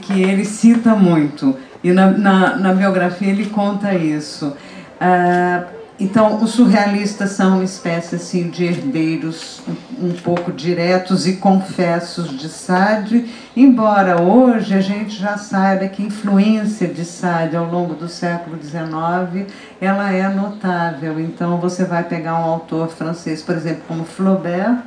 ele cita muito. E na biografia ele conta isso. Então, os surrealistas são uma espécie assim, de herdeiros um pouco diretos e confessos de Sade, embora hoje a gente já saiba que a influência de Sade ao longo do século XIX ela é notável. Então, você vai pegar um autor francês, por exemplo, como Flaubert,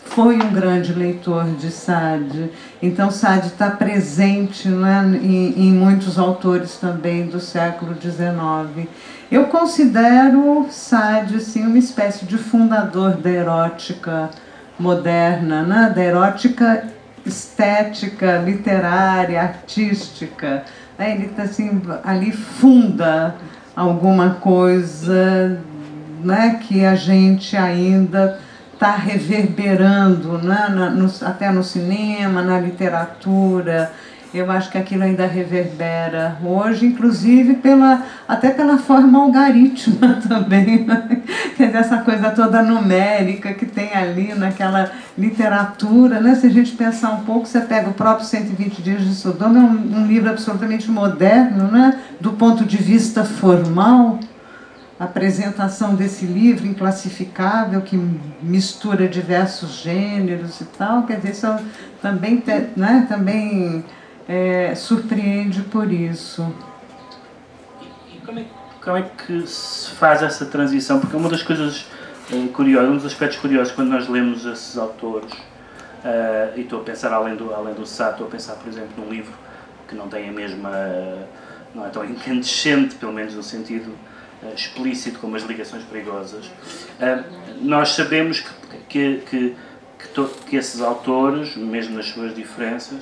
foi um grande leitor de Sade. Então, Sade está presente, né, em muitos autores também do século XIX. Eu considero Sade assim, uma espécie de fundador da erótica moderna, né? Da erótica estética, literária, artística. Ele assim, ali funda alguma coisa, né, que a gente ainda está reverberando, né, até no cinema, na literatura. Eu acho que aquilo ainda reverbera hoje, inclusive até pela forma algaritma também, né? Quer dizer, essa coisa toda numérica que tem ali naquela literatura, né? Se a gente pensar um pouco, você pega o próprio 120 Dias de Sodoma, é um livro absolutamente moderno, né? Do ponto de vista formal. A apresentação desse livro inclassificável, que mistura diversos gêneros e tal, quer dizer, isso também, né? Também surpreende por isso. E como é que se faz essa transição? Porque uma das coisas curiosas, um dos aspectos curiosos quando nós lemos esses autores, e estou a pensar além do Sade, estou a pensar, por exemplo, num livro que não tem a mesma, não é tão incandescente, pelo menos no sentido explícito como as Ligações Perigosas, nós sabemos que esses autores, mesmo nas suas diferenças,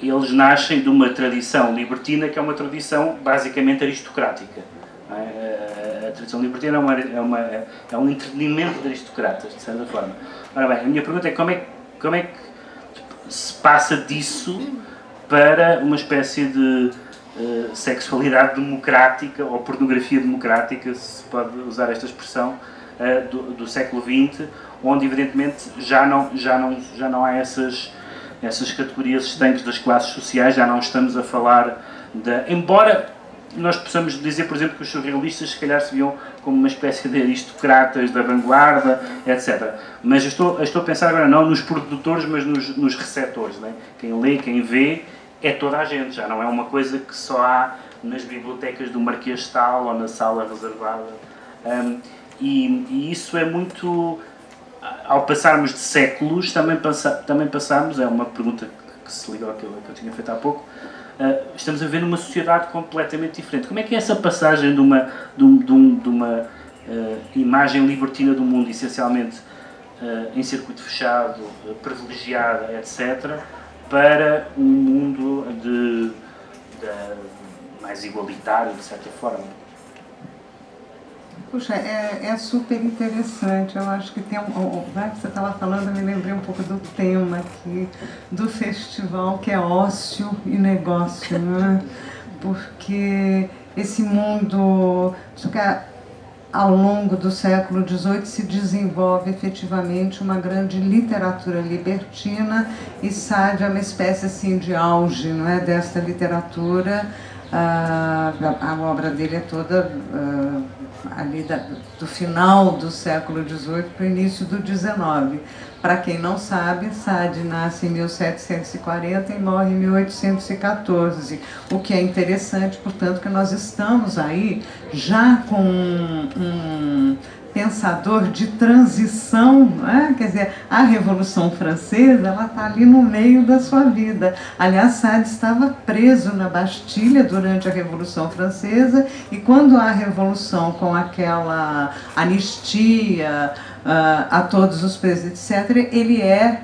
eles nascem de uma tradição libertina que é uma tradição basicamente aristocrática. A tradição libertina é um entretenimento de aristocratas, de certa forma. Ora bem, a minha pergunta é como é que se passa disso para uma espécie de sexualidade democrática ou pornografia democrática, se pode usar esta expressão, do século XX, onde evidentemente já não há essas categorias estanques das classes sociais, já não estamos a falar embora nós possamos dizer, por exemplo, que os surrealistas se calhar se viam como uma espécie de aristocratas da vanguarda, etc. Mas eu estou a pensar agora não nos produtores, mas nos receptores, né? Quem lê, quem vê, é toda a gente, já não é uma coisa que só há nas bibliotecas do Marquês de Tal ou na sala reservada. E isso é muito... Ao passarmos de séculos, também passamos, é uma pergunta que se liga àquilo que eu tinha feito há pouco, estamos a ver uma sociedade completamente diferente. Como é que é essa passagem de uma imagem libertina do mundo, essencialmente em circuito fechado, privilegiada, etc., para um mundo mais igualitário, de certa forma? Puxa, é super interessante. Eu acho que tem já que você estava falando, eu me lembrei um pouco do tema aqui do festival, que é ócio e negócio, né? Porque esse mundo, ao longo do século XVIII se desenvolve efetivamente uma grande literatura libertina, e Sade é uma espécie assim de auge, não é, desta literatura. A obra dele é toda ali do final do século XVIII para o início do XIX. Para quem não sabe, Sade nasce em 1740 e morre em 1814, o que é interessante, portanto, que nós estamos aí já com um pensador de transição, né? Quer dizer, a Revolução Francesa, ela está ali no meio da sua vida. Aliás, Sade estava preso na Bastilha durante a Revolução Francesa, e quando há a Revolução com aquela anistia a todos os presos, etc., ele é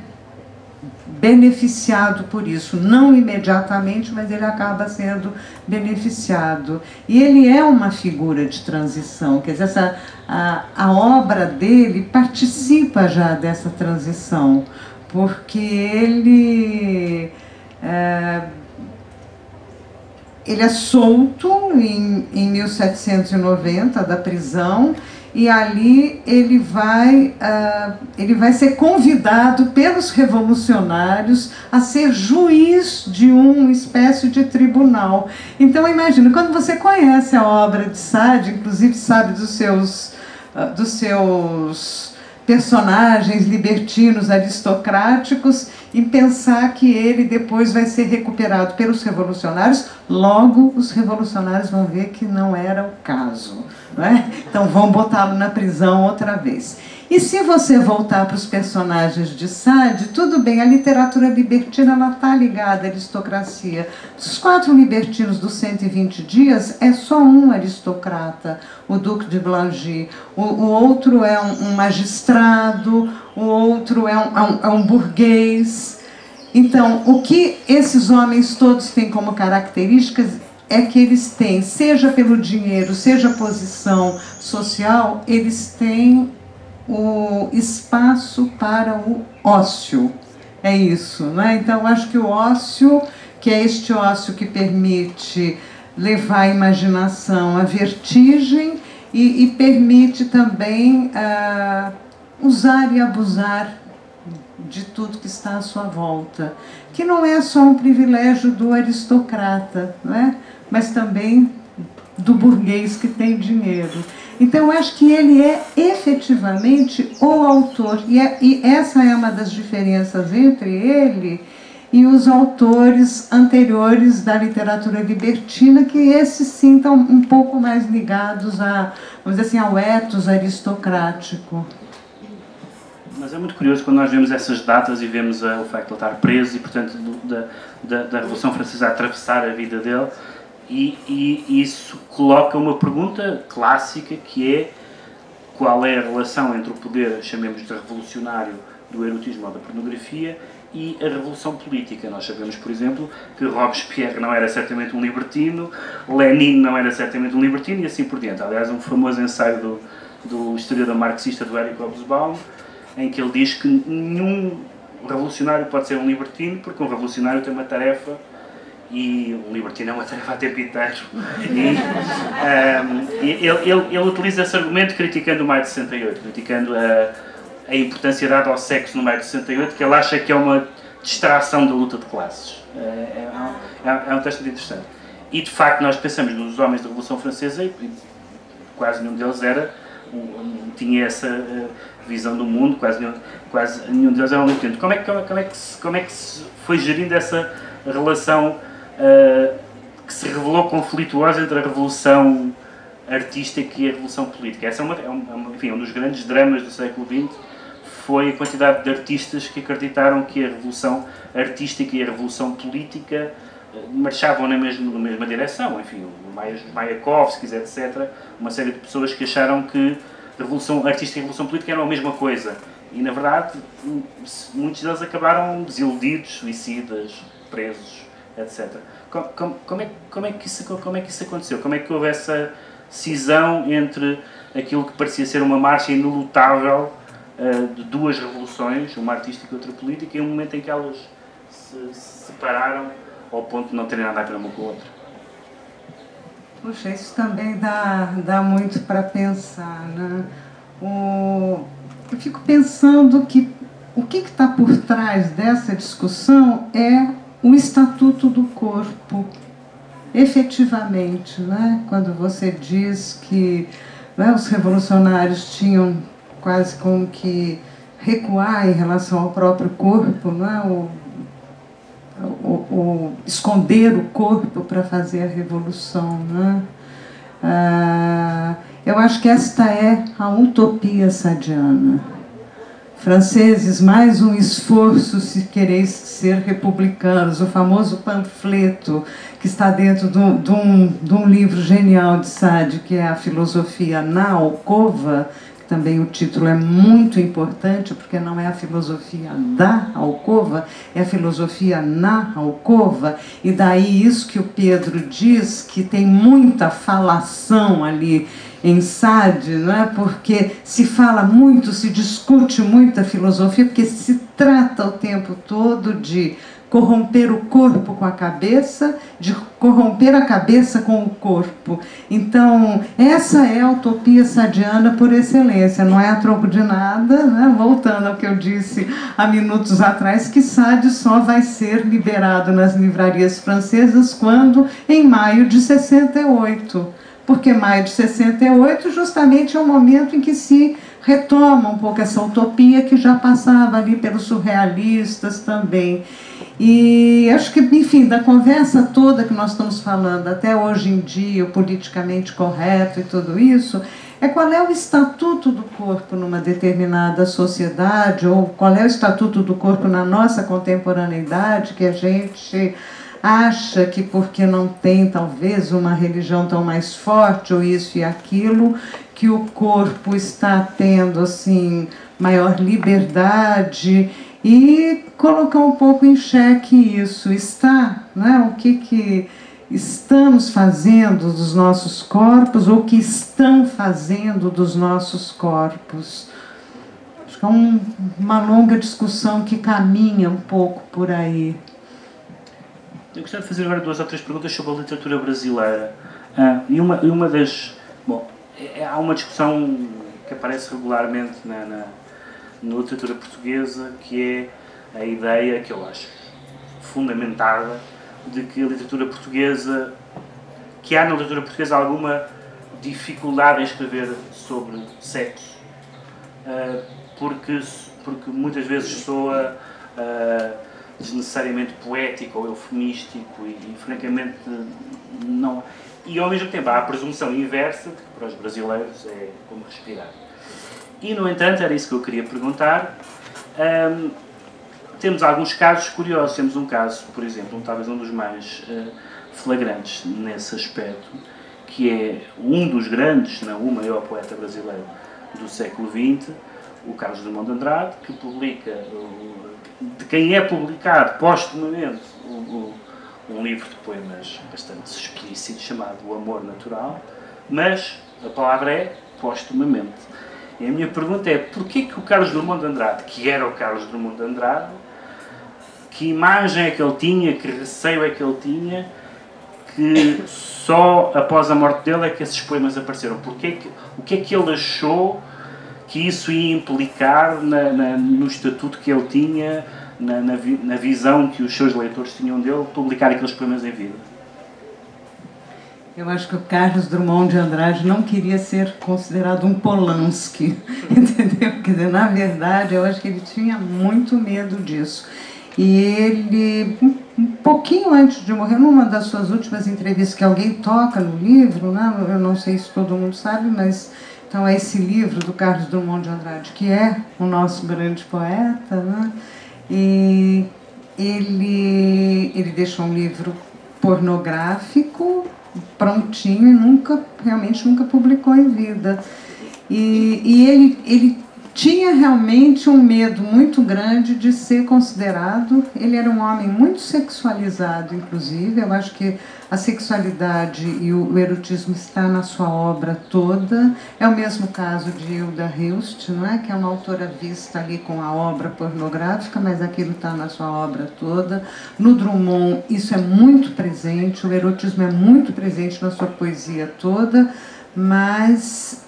beneficiado por isso, não imediatamente, mas ele acaba sendo beneficiado. E ele é uma figura de transição, quer dizer, a obra dele participa já dessa transição, porque ele é solto em 1790 da prisão, e ali ele vai ser convidado pelos revolucionários a ser juiz de uma espécie de tribunal. Então, imagina, quando você conhece a obra de Sade, inclusive sabe dos seus personagens libertinos aristocráticos, e pensar que ele depois vai ser recuperado pelos revolucionários, logo os revolucionários vão ver que não era o caso, não é? Então vão botá-lo na prisão outra vez. E se você voltar para os personagens de Sade, tudo bem, a literatura libertina está ligada à aristocracia. Os 4 libertinos dos 120 dias é só um aristocrata, o Duque de Blangy. O outro é um magistrado, o outro é um burguês. Então, o que esses homens todos têm como características é que eles têm, seja pelo dinheiro, seja posição social, eles têm o espaço para o ócio. É isso, né? Então, acho que o ócio, que é este ócio que permite levar a imaginação à vertigem e permite também usar e abusar de tudo que está à sua volta, que não é só um privilégio do aristocrata, não é? Mas também do burguês que tem dinheiro. Então, eu acho que ele é efetivamente o autor, e essa é uma das diferenças entre ele e os autores anteriores da literatura libertina, que esses sim estão um pouco mais ligados vamos dizer assim, ao ethos aristocrático. Mas é muito curioso quando nós vemos essas datas e vemos o facto de ele estar preso e, portanto, da Revolução Francesa a atravessar a vida dele, e isso coloca uma pergunta clássica, que é: qual é a relação entre o poder, chamemos de revolucionário, do erotismo ou da pornografia e a revolução política? Nós sabemos, por exemplo, que Robespierre não era certamente um libertino, Lenin não era certamente um libertino, e assim por diante. Aliás, um famoso ensaio do historiador marxista do Eric Hobsbawm, em que ele diz que nenhum revolucionário pode ser um libertino, porque um revolucionário tem uma tarefa, e um libertino é uma tarefa a tempo inteiro. Ele utiliza esse argumento criticando o maio de 68, criticando a importância dada ao sexo no maio de 68, que ele acha que é uma distração da luta de classes. É um texto muito interessante. E, de facto, nós pensamos nos homens da Revolução Francesa, e quase nenhum deles tinha essa visão do mundo, quase nenhum deles era um libertino. Como é que se foi gerindo essa relação que se revelou conflituosa entre a revolução artística e a revolução política? Essa enfim, um dos grandes dramas do século XX foi a quantidade de artistas que acreditaram que a revolução artística e a revolução política marchavam na mesma direção. Enfim, o Mayakovsky, etc. Uma série de pessoas que acharam que a revolução artística e a revolução política eram a mesma coisa. E, na verdade, muitos deles acabaram desiludidos, suicidas, presos, etc. Como é que isso aconteceu? Como é que houve essa cisão entre aquilo que parecia ser uma marcha inelutável de duas revoluções, uma artística e outra política, e um momento em que elas se separaram ao ponto de não terem nada a ver uma com a outra? Puxa, isso também dá muito para pensar, né? Eu fico pensando que o que está por trás dessa discussão é o estatuto do corpo, efetivamente, né? Quando você diz que, né, os revolucionários tinham quase como que recuar em relação ao próprio corpo, né? Esconder o corpo para fazer a revolução, né? Eu acho que esta é a utopia sadiana. Franceses, mais um esforço se quereis ser republicanos, o famoso panfleto que está dentro de um livro genial de Sade, que é a Filosofia na Alcova, que também o título é muito importante, porque não é a filosofia da alcova, é a filosofia na alcova, e daí isso que o Pedro diz, que tem muita falação ali em Sade, não é? Porque se fala muito, se discute muito a filosofia, porque se trata o tempo todo de corromper o corpo com a cabeça, de corromper a cabeça com o corpo. Então, essa é a utopia sadiana por excelência, não é a troco de nada, né? Voltando ao que eu disse há minutos atrás, que Sade só vai ser liberado nas livrarias francesas quando? Em maio de 68. Porque maio de 68 justamente é o momento em que se retoma um pouco essa utopia que já passava ali pelos surrealistas também. E acho que, enfim, da conversa toda que nós estamos falando até hoje em dia, o politicamente correto e tudo isso, é qual é o estatuto do corpo numa determinada sociedade, ou qual é o estatuto do corpo na nossa contemporaneidade, que a gente acha que porque não tem talvez uma religião tão mais forte ou isso e aquilo, que o corpo está tendo assim maior liberdade, e colocar um pouco em xeque isso. Está, né? O que estamos fazendo dos nossos corpos, ou o que estão fazendo dos nossos corpos. Acho que é uma longa discussão que caminha um pouco por aí. Eu gostaria de fazer agora 2 ou 3 perguntas sobre a literatura brasileira. E uma das... Bom, há uma discussão que aparece regularmente na literatura portuguesa, que é a ideia, que eu acho fundamentada, de que a literatura portuguesa... que há na literatura portuguesa alguma dificuldade em escrever sobre sexo. Porque muitas vezes soa... desnecessariamente poético ou eufemístico e francamente não. E ao mesmo tempo há a presunção inversa de que para os brasileiros é como respirar. E no entanto, era isso que eu queria perguntar. Temos alguns casos curiosos. Temos um caso, por exemplo, talvez um dos mais flagrantes nesse aspecto, que é um dos grandes, não o maior poeta brasileiro do século XX, o Carlos Drummond de Andrade, que publica, de quem é publicado postumamente um livro de poemas bastante explícito chamado O Amor Natural, mas a palavra é postumamente. E a minha pergunta é, porquê que o Carlos Drummond de Andrade, que era o Carlos Drummond de Andrade, que imagem é que ele tinha, que receio é que ele tinha, que só após a morte dele é que esses poemas apareceram? O que é que ele achou que isso ia implicar no estatuto que ele tinha, na visão que os seus leitores tinham dele, publicar aqueles poemas em vida? Eu acho que o Carlos Drummond de Andrade não queria ser considerado um Polanski, entendeu? Quer dizer, na verdade, eu acho que ele tinha muito medo disso. E ele, um pouquinho antes de morrer, numa das suas últimas entrevistas que alguém toca no livro, né? Eu não sei se todo mundo sabe, mas então é esse livro do Carlos Drummond de Andrade, que é o nosso grande poeta, né? E ele deixou um livro pornográfico prontinho e realmente nunca publicou em vida. E ele tinha realmente um medo muito grande de ser considerado. Ele era um homem muito sexualizado, inclusive. Eu acho que a sexualidade e o erotismo está na sua obra toda. É o mesmo caso de Hilda Hilst, não é? Que é uma autora vista ali com a obra pornográfica, mas aquilo está na sua obra toda. No Drummond isso é muito presente, o erotismo é muito presente na sua poesia toda, mas,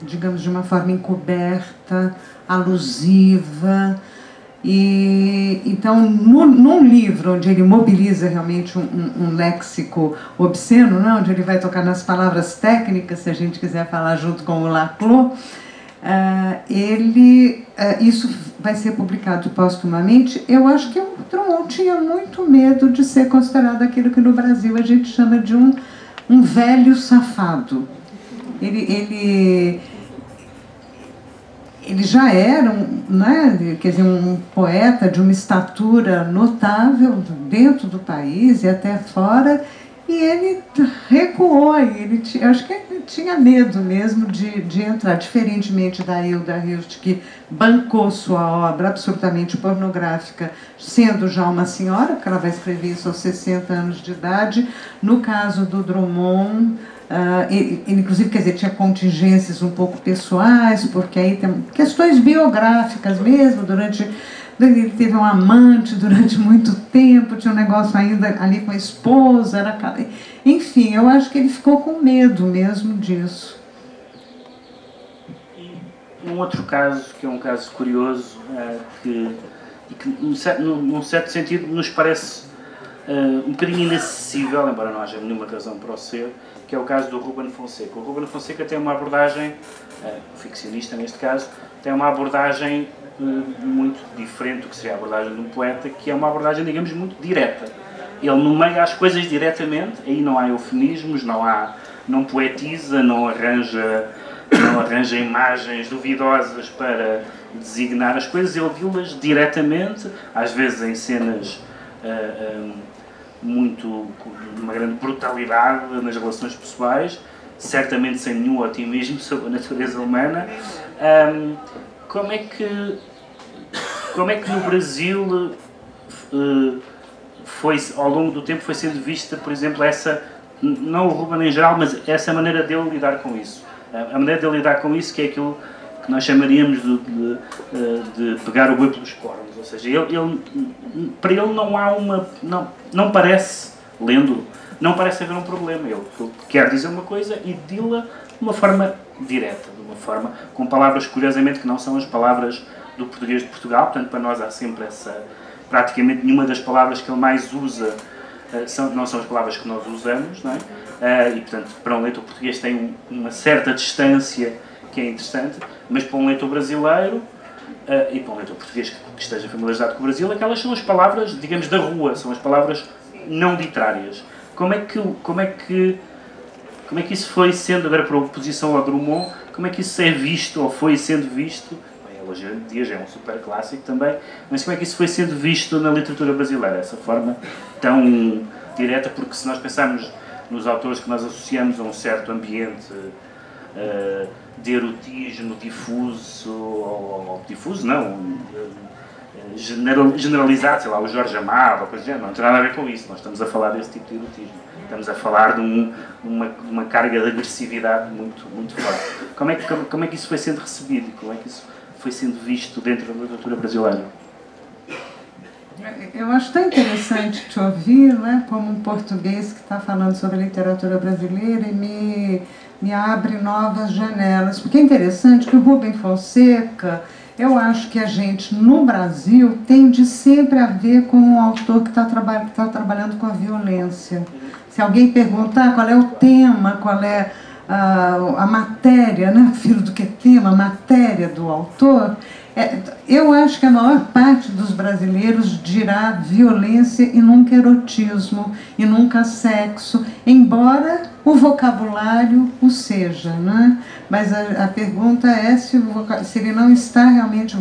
digamos, de uma forma encoberta, alusiva. E então, num livro onde ele mobiliza realmente um léxico obsceno, né, onde ele vai tocar nas palavras técnicas, se a gente quiser falar junto com o Laclos, isso vai ser publicado postumamente. Eu acho que o Drummond tinha muito medo de ser considerado aquilo que no Brasil a gente chama de um velho safado. Ele já era né, quer dizer, um poeta de uma estatura notável dentro do país e até fora, E ele recuou, eu acho que ele tinha medo mesmo de entrar, diferentemente da Hilda Hilst, que bancou sua obra absolutamente pornográfica, sendo já uma senhora, porque ela vai escrever isso aos 60 anos de idade. No caso do Drummond, ele, inclusive, quer dizer, tinha contingências um pouco pessoais, porque aí tem questões biográficas mesmo, ele teve um amante durante muito tempo, tinha um negócio ainda ali com a esposa, enfim, eu acho que ele ficou com medo mesmo disso. E um outro caso, que é um caso curioso, que num certo sentido nos parece um bocadinho inacessível, embora não haja nenhuma razão para o ser, que é o caso do Ruben Fonseca. O Ruben Fonseca tem uma abordagem, ficcionista neste caso, tem uma abordagem muito diferente do que seria a abordagem de um poeta, que é uma abordagem, digamos, muito direta. Ele nomeia as coisas diretamente, aí não há eufemismos, não poetiza, não arranja imagens duvidosas para designar as coisas, ele viu-las diretamente, às vezes em cenas muito, de uma grande brutalidade nas relações pessoais, certamente sem nenhum otimismo sobre a natureza humana. Como é que no Brasil ao longo do tempo foi sendo vista, por exemplo, não o Ruben em geral, mas essa maneira dele lidar com isso? A maneira dele lidar com isso, que é aquilo que nós chamaríamos de pegar o boi pelos cornos, ou seja, para ele não há não parece, lendo, não parece haver um problema. Ele quer dizer uma coisa e dila de uma forma direta, de uma forma com palavras, curiosamente, que não são as palavras do português de Portugal. Portanto, para nós há sempre praticamente nenhuma das palavras que ele mais usa não são as palavras que nós usamos, não é? E, portanto, para um leitor português tem uma certa distância que é interessante, mas para um leitor brasileiro e para um leitor português que esteja familiarizado com o Brasil, aquelas são as palavras, digamos, da rua, são as palavras não literárias. Como é que isso foi sendo, agora para a oposição ao Drummond, como é que isso é visto, ou foi sendo visto, bem, hoje em dia já é um super clássico também, mas como é que isso foi sendo visto na literatura brasileira, essa forma tão direta? Porque se nós pensarmos nos autores que nós associamos a um certo ambiente de erotismo difuso, ou difuso não, generalizado, sei lá, o Jorge Amado, ou coisa do género, não tem nada a ver com isso. Nós estamos a falar desse tipo de erotismo. Estamos a falar de uma carga de agressividade muito, muito forte. Como é que isso foi sendo recebido? Como é que isso foi sendo visto dentro da literatura brasileira? Eu acho tão interessante te ouvir, né, como um português que está falando sobre a literatura brasileira, e me abre novas janelas. Porque é interessante que o Ruben Fonseca, eu acho que a gente, no Brasil, tende sempre a ver com um autor que está trabalhando com a violência. Se alguém perguntar qual é o tema, qual é a matéria, né? Filho do que tema, a matéria do autor, eu acho que a maior parte dos brasileiros dirá violência e nunca erotismo, e nunca sexo, embora o vocabulário o seja, né? Mas a pergunta é se ele não está realmente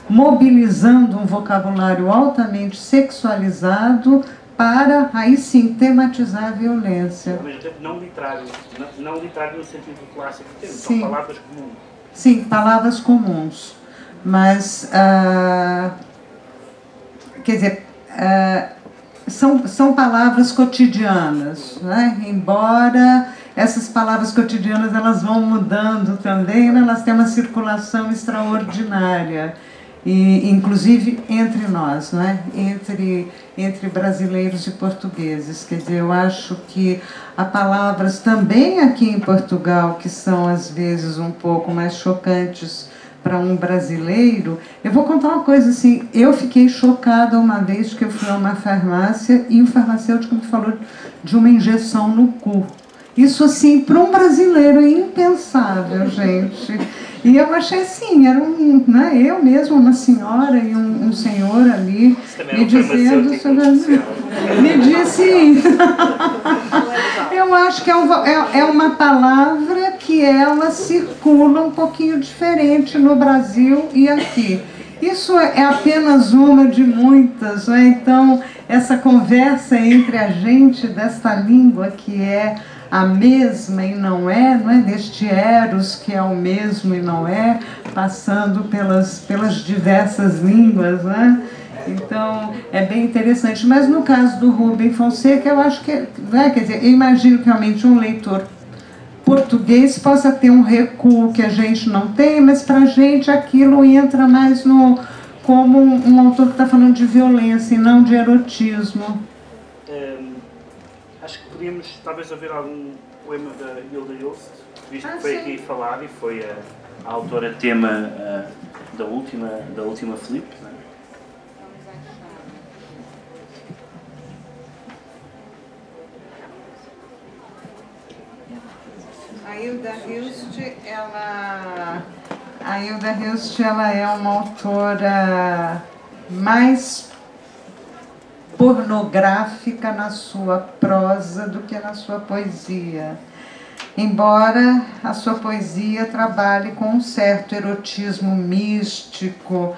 mobilizando um vocabulário altamente sexualizado para, aí sim, tematizar a violência. Ao mesmo tempo não literário no sentido clássico do termo, sim. São palavras comuns. Sim, palavras comuns. Mas, quer dizer, são palavras cotidianas, né? Embora essas palavras cotidianas elas vão mudando também, né? Elas têm uma circulação extraordinária, e inclusive entre nós, né? Entre brasileiros e portugueses. Quer dizer, eu acho que há palavras também aqui em Portugal que são às vezes um pouco mais chocantes para um brasileiro. Eu vou contar uma coisa assim, eu fiquei chocada uma vez que eu fui a uma farmácia e o farmacêutico me falou de uma injeção no cu. Isso assim, para um brasileiro é impensável, gente. E eu achei assim, era né, eu mesma, uma senhora e um senhor ali me dizendo sobre... Me disse... Eu acho que é uma palavra que ela circula um pouquinho diferente no Brasil e aqui. Isso é apenas uma de muitas, né? Então, essa conversa entre a gente desta língua que é a mesma e não é deste eros que é o mesmo e não é, passando pelas diversas línguas, né? Então, é bem interessante. Mas no caso do Rubem Fonseca, eu acho que, né, quer dizer, eu imagino que realmente um leitor português possa ter um recuo que a gente não tem, mas para a gente aquilo entra mais como um autor que está falando de violência e não de erotismo. Acho que podíamos talvez ouvir algum poema da Hilda Hilst, visto que foi sim. aqui falado e foi a autora tema da última Filipe, não é? A Hilda Hilst, ela é uma autora mais pornográfica na sua prosa do que na sua poesia. Embora a sua poesia trabalhe com um certo erotismo místico,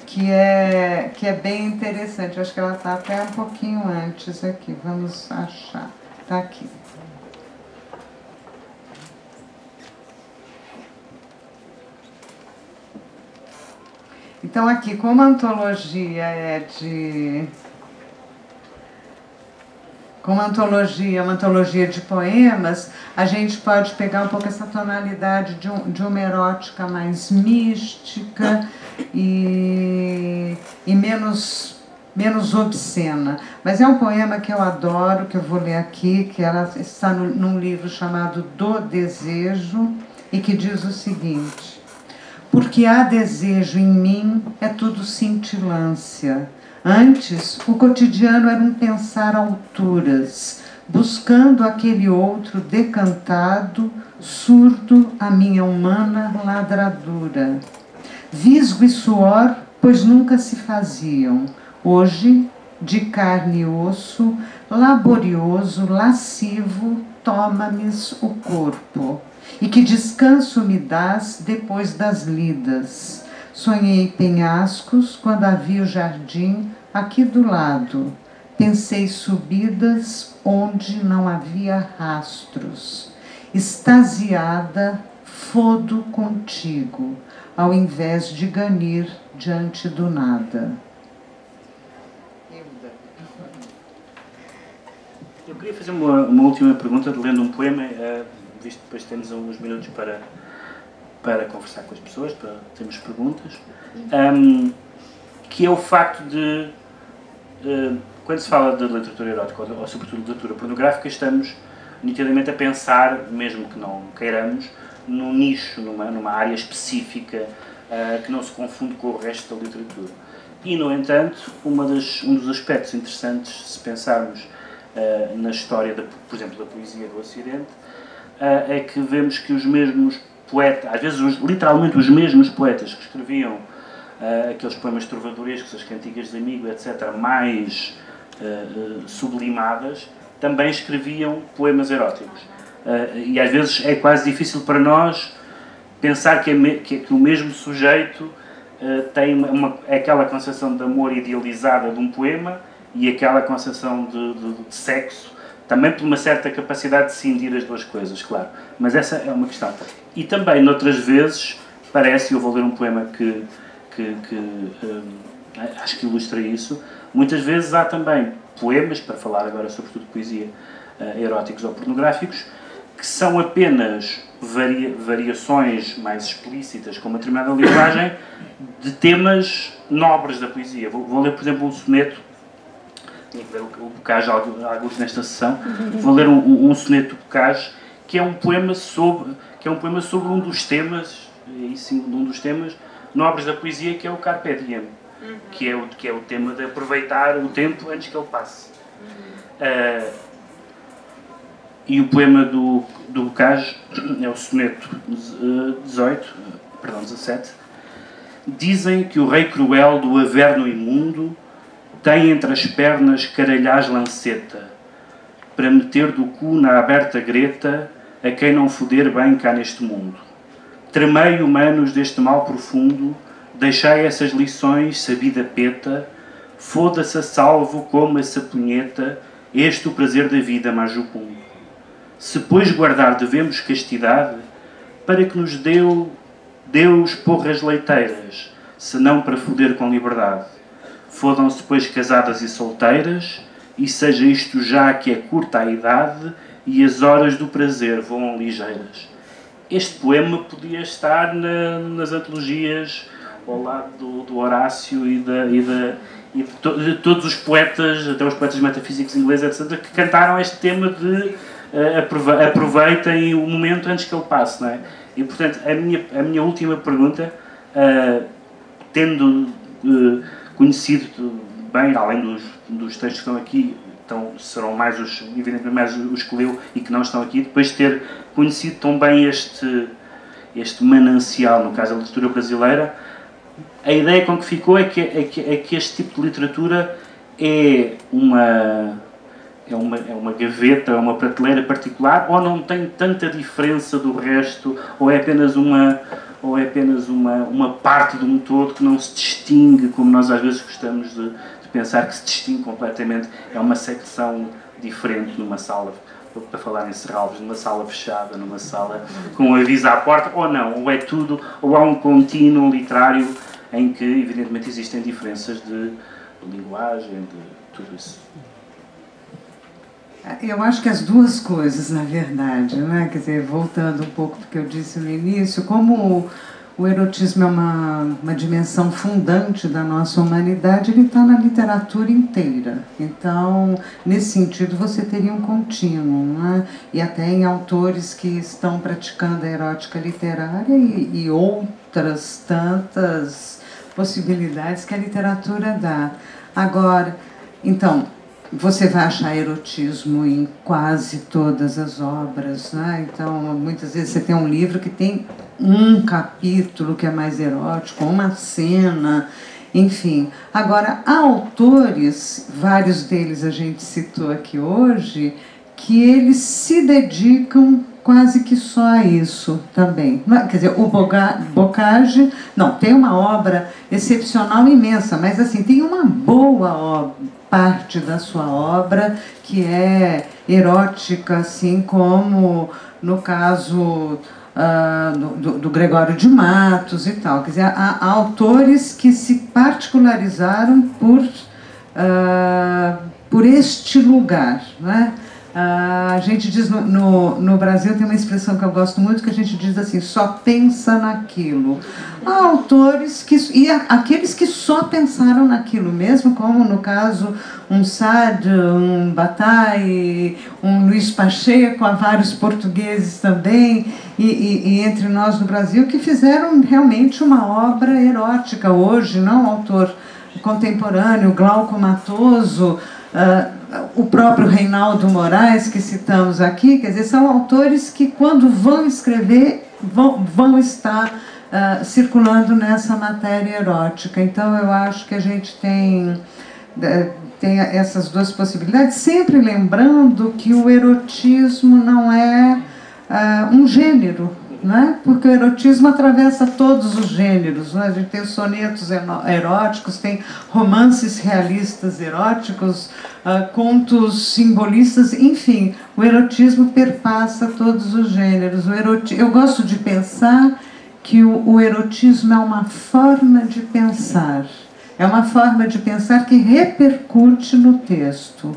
que é bem interessante. Acho que ela está até um pouquinho antes aqui. Vamos achar. Está aqui. Então, aqui, como a antologia é uma antologia de poemas, a gente pode pegar um pouco essa tonalidade de uma erótica mais mística e menos obscena. Mas é um poema que eu adoro, que eu vou ler aqui, que ela está num livro chamado Do Desejo, e que diz o seguinte: porque há desejo em mim, é tudo cintilância. Antes, o cotidiano era um pensar a alturas, buscando aquele outro decantado, surdo à minha humana ladradura. Visgo e suor, pois nunca se faziam. Hoje, de carne e osso, laborioso, lascivo, toma-me-s o corpo. E que descanso me dás depois das lidas. Sonhei penhascos quando havia o jardim aqui do lado. Pensei subidas onde não havia rastros. Extasiada, fodo contigo, ao invés de ganir diante do nada. Eu queria fazer uma última pergunta, lendo um poema, visto que depois temos uns minutos para conversar com as pessoas, para termos perguntas, que é o facto de, quando se fala de literatura erótica, ou sobretudo de literatura pornográfica, estamos nitidamente a pensar, mesmo que não queiramos, num nicho, numa área específica, que não se confunde com o resto da literatura. E, no entanto, um dos aspectos interessantes, se pensarmos na história, por exemplo, da poesia do Ocidente, é que vemos que os mesmos poetas, às vezes literalmente os mesmos poetas que escreviam aqueles poemas trovadorescos, as cantigas de amigo, etc., mais sublimadas, também escreviam poemas eróticos. E às vezes é quase difícil para nós pensar que o mesmo sujeito tem aquela concepção de amor idealizada de um poema e aquela concepção de sexo, também por uma certa capacidade de cindir as duas coisas, claro. Mas essa é uma questão. E também, noutras vezes, parece, eu vou ler um poema que acho que ilustra isso, muitas vezes há também poemas, para falar agora sobretudo de poesia, eróticos ou pornográficos, que são apenas variações mais explícitas, com uma determinada linguagem, de temas nobres da poesia. Vou ler, por exemplo, um soneto. Tinha que ver o Bocage alguns nesta sessão. Vou ler um soneto do Bocage, que é um poema sobre um dos temas, e sim, um dos temas nobres da poesia, que é o Carpe Diem, que é o tema de aproveitar o tempo antes que ele passe. E o poema do Bocage é o soneto 17. Dizem que o rei cruel do Averno imundo tem entre as pernas caralhás lanceta, para meter do cu na aberta greta a quem não foder bem cá neste mundo. Tremei, humanos, deste mal profundo, Deixai essas lições, sabida peta, foda-se a salvo como a sapunheta, este o prazer da vida mais jucundo. Se pois guardar devemos castidade, para que nos deu Deus porras leiteiras, senão para foder com liberdade. Fodam-se pois casadas e solteiras, e seja isto já que é curta a idade, e as horas do prazer voam ligeiras. Este poema podia estar nas antologias ao lado do Horácio e de todos os poetas, até os poetas metafísicos ingleses, etc., que cantaram este tema de aproveitem o momento antes que ele passe, não é? E, portanto, a minha última pergunta, tendo conhecido bem, além dos textos que estão aqui, então serão mais evidentemente mais os que leu e que não estão aqui, depois de ter conhecido tão bem este manancial, no caso da literatura brasileira, a ideia com que ficou é que este tipo de literatura é uma gaveta, é uma prateleira particular, ou não tem tanta diferença do resto, ou é apenas uma parte de um todo que não se distingue, como nós às vezes gostamos de pensar que se distingue completamente, é uma secção diferente numa sala, para falar em Serralves, numa sala fechada, numa sala com um aviso à porta, ou não, ou é tudo, ou há um contínuo literário em que evidentemente existem diferenças de linguagem, de tudo isso. Eu acho que as duas coisas, na verdade, né? Quer dizer, voltando um pouco do que eu disse no início, como o erotismo é uma dimensão fundante da nossa humanidade, ele está na literatura inteira. Então, nesse sentido, você teria um contínuo, né? E até em autores que estão praticando a erótica literária e outras tantas possibilidades que a literatura dá. Agora, então, você vai achar erotismo em quase todas as obras, né? Então, muitas vezes você tem um livro que tem um capítulo que é mais erótico, uma cena, enfim. Agora, há autores, vários deles a gente citou aqui hoje, que eles se dedicam quase que só a isso também. Quer dizer, o Bocage, não, tem uma obra excepcional, imensa, mas assim, tem uma boa parte da sua obra que é erótica, assim como no caso do Gregório de Matos e tal. Quer dizer, há autores que se particularizaram por este lugar, né? A gente diz no Brasil, tem uma expressão que eu gosto muito, que a gente diz assim, só pensa naquilo. Há autores e aqueles que só pensaram naquilo mesmo, como no caso um Sade, um Bataille, um Luiz Pacheco, há vários portugueses também, e entre nós no Brasil, que fizeram realmente uma obra erótica hoje, não autor contemporâneo, Glauco Matoso, o próprio Reinaldo Moraes, que citamos aqui, quer dizer, são autores que, quando vão escrever, vão estar circulando nessa matéria erótica. Então, eu acho que a gente tem essas duas possibilidades, sempre lembrando que o erotismo não é um gênero, né? Porque o erotismo atravessa todos os gêneros, né? A gente tem os sonetos eróticos, tem romances realistas eróticos, contos simbolistas, enfim, o erotismo perpassa todos os gêneros. Eu gosto de pensar que o erotismo é uma forma de pensar, é uma forma de pensar que repercute no texto.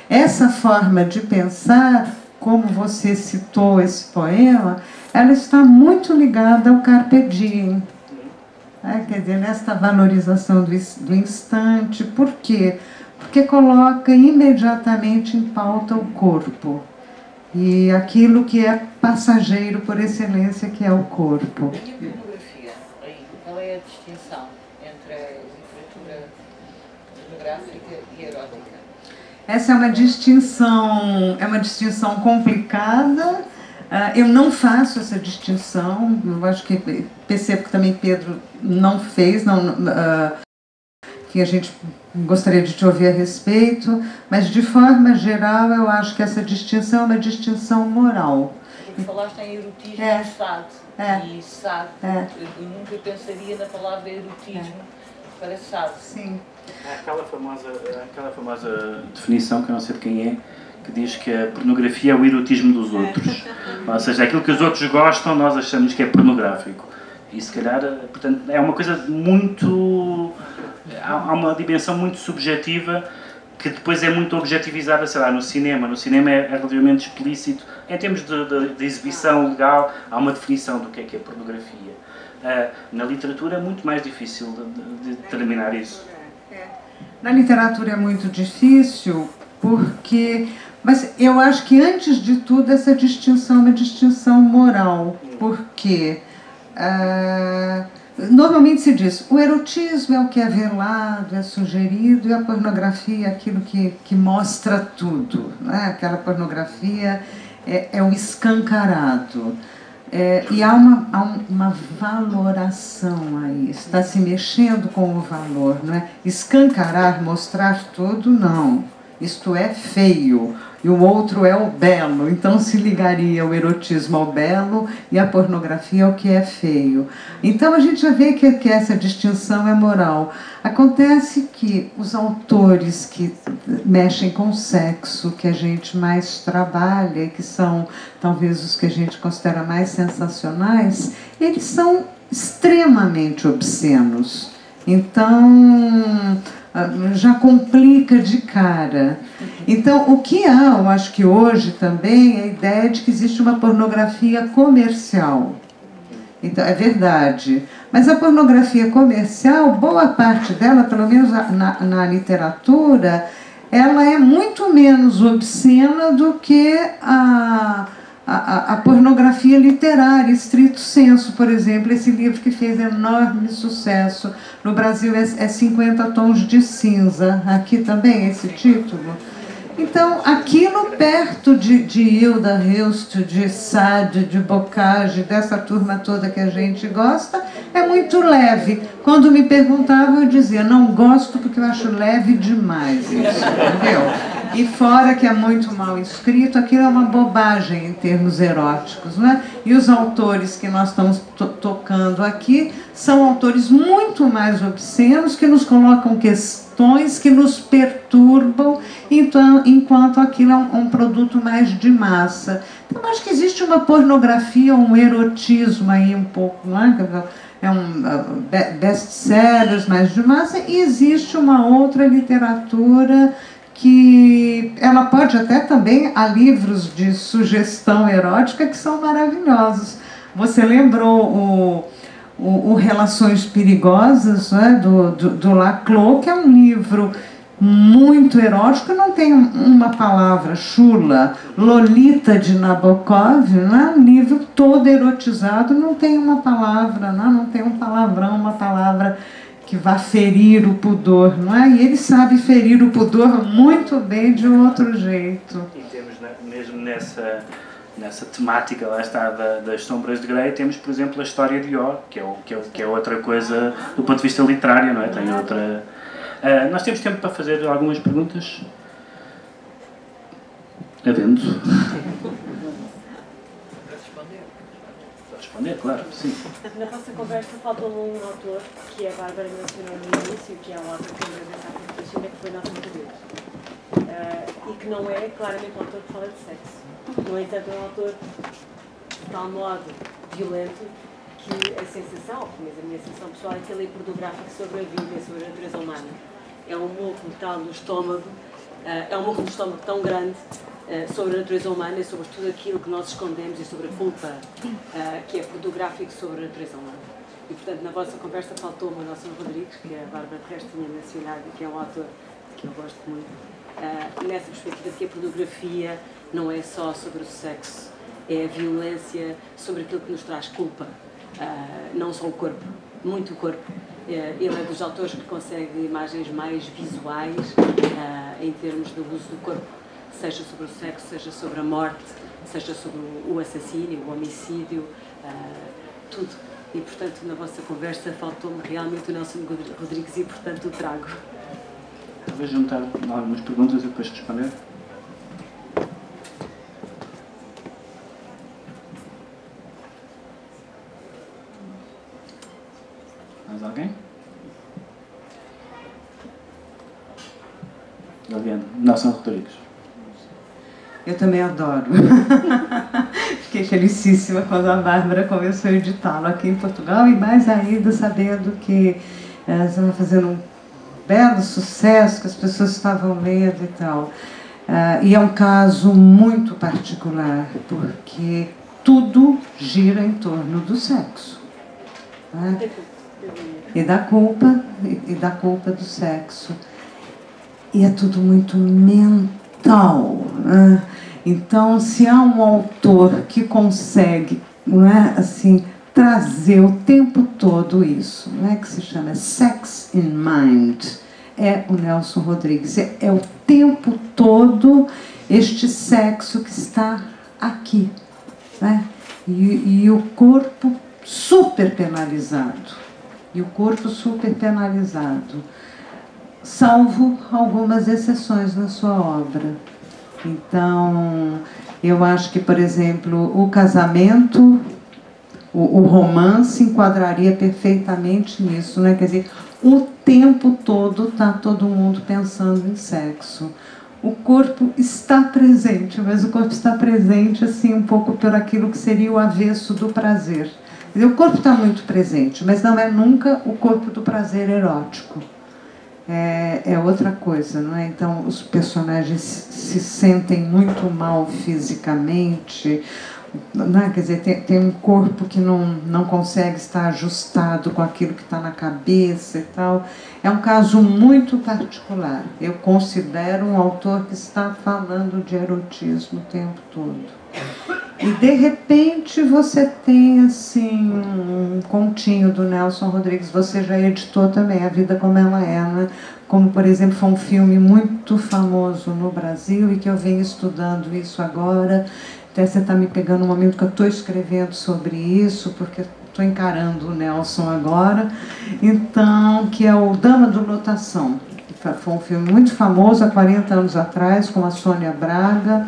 Essa forma de pensar, como você citou esse poema, ela está muito ligada ao carpe diem, quer dizer, nesta valorização do instante. Por quê? Porque coloca imediatamente em pauta o corpo e aquilo que é passageiro por excelência, que é o corpo. E a pornografia, aí, qual é a distinção entre a literatura pornográfica e erótica? Essa é uma distinção complicada. Eu não faço essa distinção, eu acho que percebo que também Pedro não fez, que a gente gostaria de te ouvir a respeito, mas de forma geral eu acho que essa distinção é uma distinção moral. falaste em erotismo É. e SAD. É. E SAD. É. Eu nunca pensaria na palavra erotismo para SAD. Sim. Há aquela famosa definição, que eu não sei de quem é, que diz que a pornografia é o erotismo dos outros. Ou seja, aquilo que os outros gostam, nós achamos que é pornográfico. E se calhar, portanto, é uma coisa muito... Há uma dimensão muito subjetiva que depois é muito objetivizada, sei lá, no cinema. No cinema é relativamente explícito. Em termos de exibição legal, há uma definição do que é pornografia. Na literatura é muito mais difícil de determinar isso. Na literatura é muito difícil porque... Mas eu acho que, antes de tudo, essa distinção é uma distinção moral. Porque... normalmente se diz, o erotismo é o que é velado, é sugerido, e a pornografia é aquilo que mostra tudo, né? Aquela pornografia é o escancarado. E há uma valoração aí, está se mexendo com o valor, não é? Escancarar, mostrar tudo, não. Isto é feio. E o outro é o belo, então se ligaria o erotismo ao belo e a pornografia ao que é feio. Então a gente já vê que essa distinção é moral. Acontece que os autores que mexem com o sexo, que a gente mais trabalha, que são talvez os que a gente considera mais sensacionais, eles são extremamente obscenos. Então... já complica de cara. Então, o que há, eu acho que hoje também, é a ideia de que existe uma pornografia comercial. Então, é verdade. Mas a pornografia comercial, boa parte dela, pelo menos na literatura, ela é muito menos obscena do que a pornografia literária, estrito sensu, por exemplo, esse livro que fez enorme sucesso. No Brasil é 50 Tons de Cinza, aqui também esse título. Então, aquilo perto de Hilda Hilst, de Sade, de Bocage, dessa turma toda que a gente gosta, é muito leve. Quando me perguntavam, eu dizia, não gosto porque eu acho leve demais isso, entendeu? E fora que é muito mal escrito, aquilo é uma bobagem em termos eróticos, né? E os autores que nós estamos tocando aqui são autores muito mais obscenos, que nos colocam questões, que nos perturbam, então, enquanto aquilo é um produto mais de massa. Então, acho que existe uma pornografia, um erotismo aí um pouco, não é? É um best-sellers mais de massa, e existe uma outra literatura que ela pode até também, há livros de sugestão erótica que são maravilhosos. Você lembrou o Relações Perigosas, né, do Laclos, que é um livro muito erótico, não tem uma palavra chula. Lolita de Nabokov, né, um livro todo erotizado, não tem uma palavra, não tem um palavrão, uma palavra que vá ferir o pudor, não é? E ele sabe ferir o pudor muito bem de outro jeito. E temos mesmo nessa temática, lá está, das sombras de Grey, temos, por exemplo, a história de Ó, que é outra coisa do ponto de vista literário, não é? Tem outra... nós temos tempo para fazer algumas perguntas? Havendo. Responder, claro, sim. Na vossa conversa faltou um autor, que a Bárbara mencionou no início, que é um autor que eu a Cristina, que foi Nelson Rodrigues. E que não é claramente um autor que fala de sexo. No entanto, é um autor de tal modo violento que a sensação, mas a minha sensação pessoal, é que ele é pornográfico sobre a vida e sobre a natureza humana. É um moco tal no estômago, é um moco no estômago tão grande sobre a natureza humana e sobre tudo aquilo que nós escondemos e sobre a culpa que é pornográfico sobre a natureza humana. E, portanto, na vossa conversa faltou-me o Nelson Rodrigues, que a Bárbara Terrestre tinha mencionado e que é um autor que eu gosto muito, nessa perspectiva de que a pornografia não é só sobre o sexo, é a violência sobre aquilo que nos traz culpa, não só o corpo, muito o corpo. Ele é dos autores que consegue imagens mais visuais em termos do uso do corpo, seja sobre o sexo, seja sobre a morte, seja sobre o assassínio, o homicídio, tudo. E, portanto, na vossa conversa faltou-me realmente o Nelson Rodrigues e, portanto, o trago. Vou juntar algumas perguntas e depois responder. Mais alguém? Eliane, Nelson Rodrigues. Eu também adoro. Fiquei felicíssima quando a Bárbara começou a editá-lo aqui em Portugal e mais ainda sabendo que estava fazendo um belo sucesso, que as pessoas estavam lendo e tal. E é um caso muito particular, porque tudo gira em torno do sexo. Né? E da culpa do sexo. E é tudo muito mental. Né? Então, se há um autor que consegue, não é, assim, trazer o tempo todo isso, não é, que se chama Sex in Mind, é o Nelson Rodrigues. É o tempo todo este sexo que está aqui. Né? E o corpo super penalizado. Salvo algumas exceções na sua obra. Então, eu acho que, por exemplo, o casamento, o romance enquadraria perfeitamente nisso, né? Quer dizer, o tempo todo está todo mundo pensando em sexo. O corpo está presente, mas o corpo está presente assim um pouco por aquilo que seria o avesso do prazer. Quer dizer, o corpo está muito presente, mas não é nunca o corpo do prazer erótico. É outra coisa, não é? Então, os personagens se sentem muito mal fisicamente, não é? Quer dizer, tem um corpo que não consegue estar ajustado com aquilo que está na cabeça e tal. É um caso muito particular. Eu considero um autor que está falando de erotismo o tempo todo. E, de repente, você tem, assim, um continho do Nelson Rodrigues. Você já editou também A Vida Como Ela É, né? Como, por exemplo, foi um filme muito famoso no Brasil e que eu venho estudando isso agora. Até você está me pegando no momento que eu estou escrevendo sobre isso, porque estou encarando o Nelson agora. Então, que é o Dama do Lotação. Foi um filme muito famoso há 40 anos atrás, com a Sônia Braga.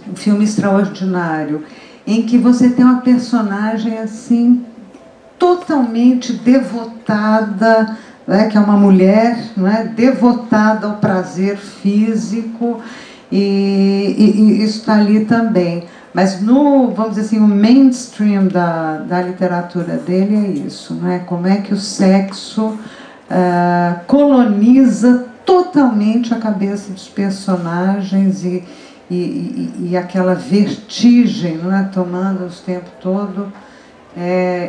Um filme extraordinário, em que você tem uma personagem assim totalmente devotada, né, que é uma mulher, né, devotada ao prazer físico, e isso está ali também. Mas vamos dizer assim, o mainstream da literatura dele é isso, né? Como é que o sexo coloniza totalmente a cabeça dos personagens e aquela vertigem, não é, tomando o tempo todo.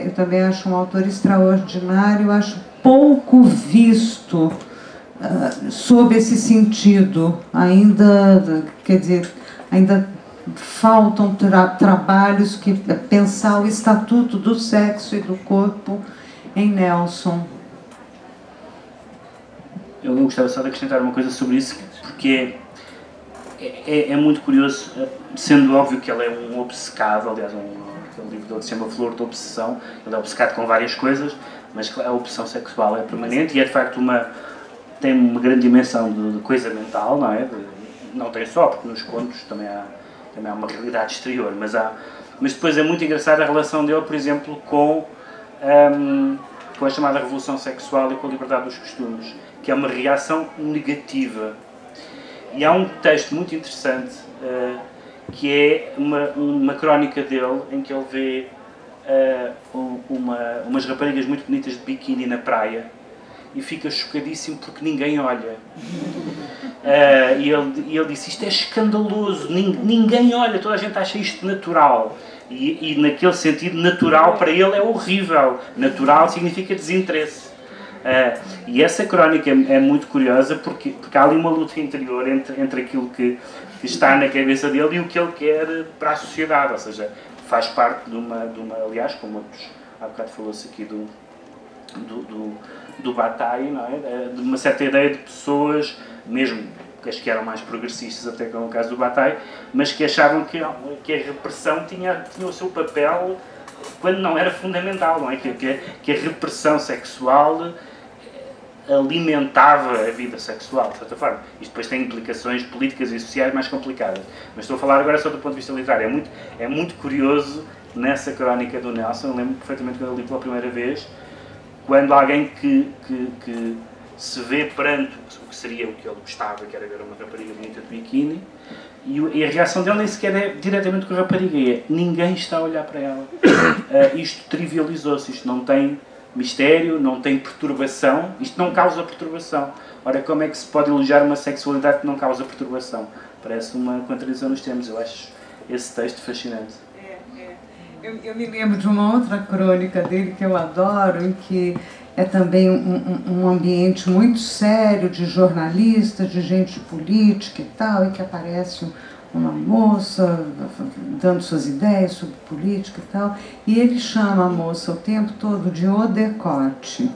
Eu também acho um autor extraordinário, acho pouco visto sob esse sentido. Ainda, quer dizer, ainda faltam trabalhos que pensar o estatuto do sexo e do corpo em Nelson. Eu gostava só de acrescentar uma coisa sobre isso, porque é muito curioso, sendo óbvio que ele é um obcecado. Aliás, aquele livro dele se chama Flor de Obsessão. Ele é obcecado com várias coisas, mas a obsessão sexual é permanente e é de facto tem uma grande dimensão de coisa mental, não é? Não tem só, porque nos contos também há uma realidade exterior, mas depois é muito engraçada a relação dele, por exemplo, com a chamada revolução sexual e com a liberdade dos costumes, que é uma reação negativa. E há um texto muito interessante, que é uma crónica dele, em que ele vê umas raparigas muito bonitas de biquíni na praia e fica chocadíssimo porque ninguém olha. E ele disse, isto é escandaloso, ninguém olha, toda a gente acha isto natural. E naquele sentido, natural para ele é horrível. Natural significa desinteresse. E essa crónica é muito curiosa porque há ali uma luta interior entre aquilo que está na cabeça dele e o que ele quer para a sociedade, ou seja, faz parte de uma aliás, como outros, há bocado falou-se aqui do Bataille, não é? De uma certa ideia de pessoas, mesmo as que eram mais progressistas, até como o caso do Bataille, mas que achavam que a repressão tinha o seu papel quando não era fundamental, não é? Que a repressão sexual alimentava a vida sexual, de certa forma. Isto depois tem implicações políticas e sociais mais complicadas. Mas estou a falar agora só do ponto de vista literário. É muito curioso, nessa crónica do Nelson, eu lembro perfeitamente quando eu li pela primeira vez, quando alguém que se vê perante o que seria o que ele gostava, que era ver uma rapariga bonita de biquíni, e a reação dele nem sequer é diretamente com a rapariga, é ninguém está a olhar para ela. Isto trivializou-se, isto não tem mistério, não tem perturbação, isto não causa perturbação. Ora, como é que se pode elogiar uma sexualidade que não causa perturbação? Parece uma contradição nos termos. Eu acho esse texto fascinante. Eu me lembro de uma outra crônica dele que eu adoro, em que é também um ambiente muito sério de jornalistas, de gente política e tal, e que aparece uma moça dando suas ideias sobre política e tal, e ele chama a moça o tempo todo de o decote.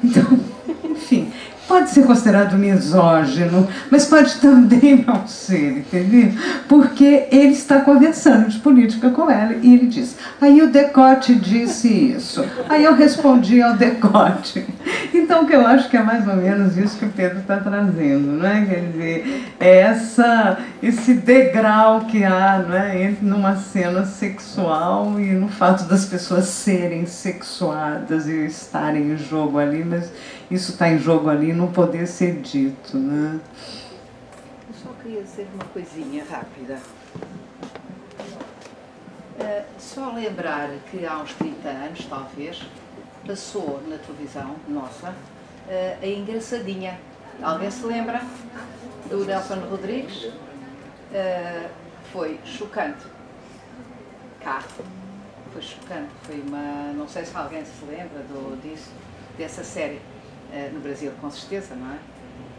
Então, enfim, pode ser considerado misógino, mas pode também não ser, entendeu? Porque ele está conversando de política com ela e ele diz, aí o decote disse isso, aí eu respondi ao decote. Então, o que eu acho que é mais ou menos isso que o Pedro está trazendo, não é? Quer dizer, esse degrau que há, não é? Numa cena sexual e no fato das pessoas serem sexuadas e estarem em jogo ali, mas isso está em jogo ali e não poder ser dito, né? Eu só queria dizer uma coisinha rápida. Só lembrar que há uns 30 anos, talvez, passou na televisão nossa a Engraçadinha. Alguém se lembra? Do Nelson Rodrigues? Foi chocante. Cá. Foi chocante. Foi uma... Não sei se alguém se lembra dessa série. No Brasil, com certeza, não é?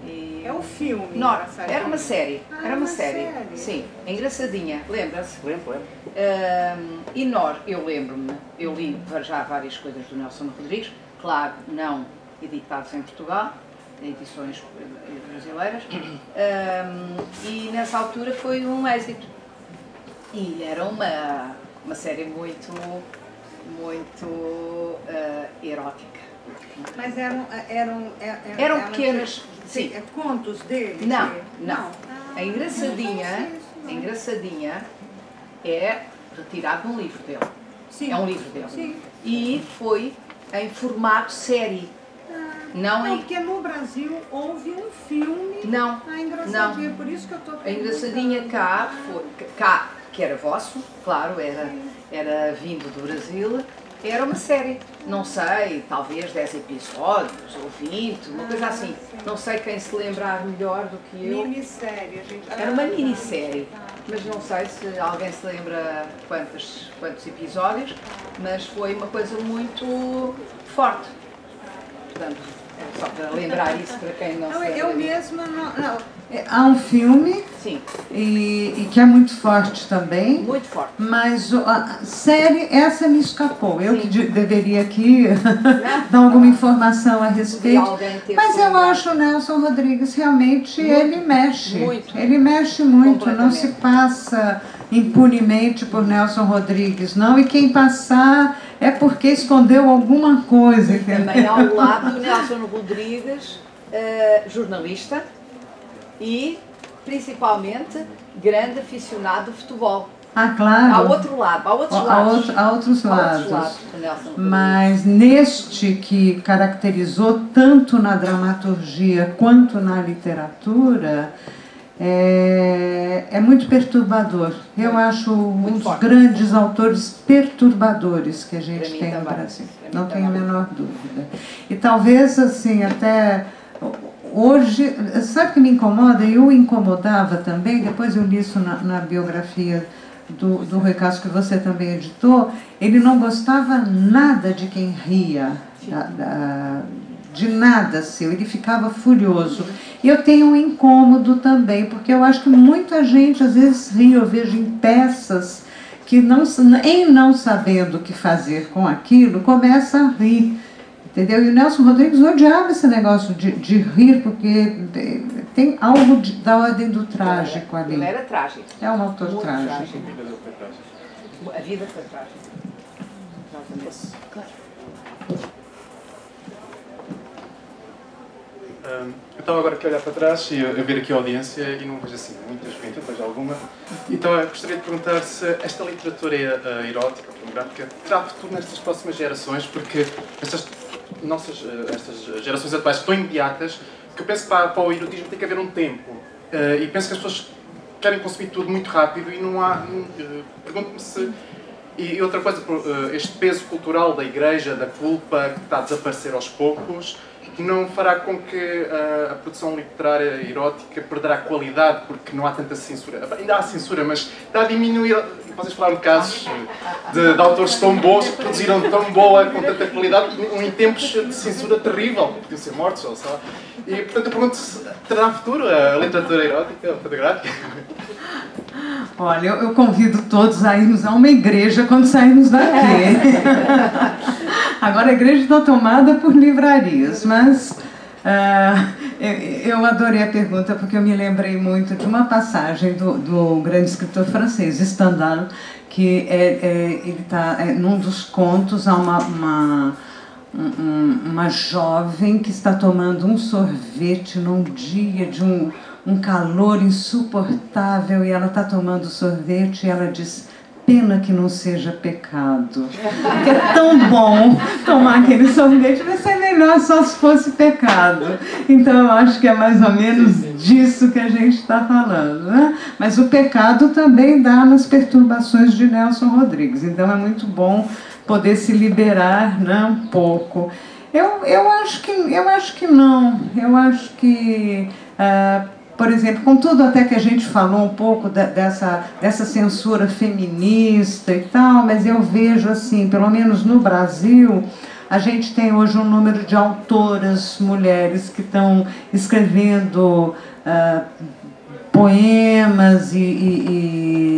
E... É um filme. Não, era uma série. Era uma série. Sim, Engraçadinha. Lembra-se? Lembro. E eu lembro-me, eu li já várias coisas do Nelson Rodrigues, claro, não editados em Portugal, edições brasileiras, e nessa altura foi um êxito. E era uma série muito erótica. Mas eram pequenas, sim. Contos dele? Não. A Engraçadinha é retirado de um livro dele. Sim. É um livro dele. Sim. E foi em formato série. Não, porque no Brasil houve um filme. Não. A Engraçadinha, por isso que eu estou A Engraçadinha cá, que era vosso, claro, era vindo do Brasil. Era uma série, não sei, talvez 10 episódios ou 20, uma coisa assim. Não sei quem se lembrar melhor do que eu. Minissérie, gente. Era uma minissérie, mas não sei se alguém se lembra quantos episódios, mas foi uma coisa muito forte. Portanto, é só para lembrar isso para quem não se lembra. Eu mesma não. Há um filme, sim, e que é muito forte também. Muito forte. Mas a série, essa me escapou. Eu que deveria aqui dar alguma informação a respeito. Mas eu acho o Nelson Rodrigues realmente, ele mexe. Ele mexe muito, não se passa impunemente por Nelson Rodrigues, não. E quem passar é porque escondeu alguma coisa. Também ao lado do Nelson Rodrigues, jornalista. E, principalmente, grande aficionado de futebol. Ah, claro. Há outros lados. Há outros lados. Mas neste que caracterizou tanto na dramaturgia quanto na literatura, é muito perturbador. Eu acho um dos grandes autores perturbadores que a gente tem no Brasil. Não tenho a menor dúvida. E talvez, assim, até... Hoje, sabe o que me incomoda? Eu incomodava também, depois eu li isso na biografia do Rui Castro, que você também editou, ele não gostava nada de quem ria, de nada seu, ele ficava furioso. E eu tenho um incômodo também, porque eu acho que muita gente às vezes ri, eu vejo em peças que não sabendo o que fazer com aquilo, começa a rir. Entendeu? E o Nelson Rodrigues odiava esse negócio de rir, porque tem algo da ordem do trágico ali. Ele era trágico. É um autor muito trágico. A vida foi trágica. Claro. Eu estava agora aqui a olhar para trás e a ver aqui a audiência e não vejo assim muita gente, vejo alguma. Então eu gostaria de perguntar se esta literatura erótica, pornográfica, terá futuro nestas próximas gerações, porque estas gerações atuais tão imediatas, que eu penso que para o erotismo tem que haver um tempo. E penso que as pessoas querem consumir tudo muito rápido e não há... Pergunto-me se... E outra coisa, este peso cultural da igreja, da culpa, que está a desaparecer aos poucos, não fará com que a produção literária erótica perderá qualidade, porque não há tanta censura. Ainda há censura, mas está a diminuir. Vocês falaram de casos de autores tão bons, que produziram tão boa, com tanta qualidade, em tempos de censura terrível, que podiam ser mortos, ou só. E, portanto, eu pergunto se terá futuro a literatura erótica ou fotográfica? Olha, eu convido todos a irmos a uma igreja quando sairmos daqui. Agora a igreja está tomada por livrarias, mas eu adorei a pergunta porque eu me lembrei muito de uma passagem do grande escritor francês, Stendhal, que ele está num dos contos, há uma jovem que está tomando um sorvete num dia de um calor insuportável, e ela está tomando sorvete e ela diz: pena que não seja pecado. Porque é tão bom tomar aquele sorvete, vai ser melhor só se fosse pecado. Então eu acho que é mais ou menos disso que a gente está falando, né? Mas o pecado também dá nas perturbações de Nelson Rodrigues, então é muito bom poder se liberar, né, um pouco. Eu acho que não. Eu acho que... por exemplo, com tudo até que a gente falou um pouco dessa censura feminista e tal, mas eu vejo assim, pelo menos no Brasil, a gente tem hoje um número de autoras mulheres que estão escrevendo poemas e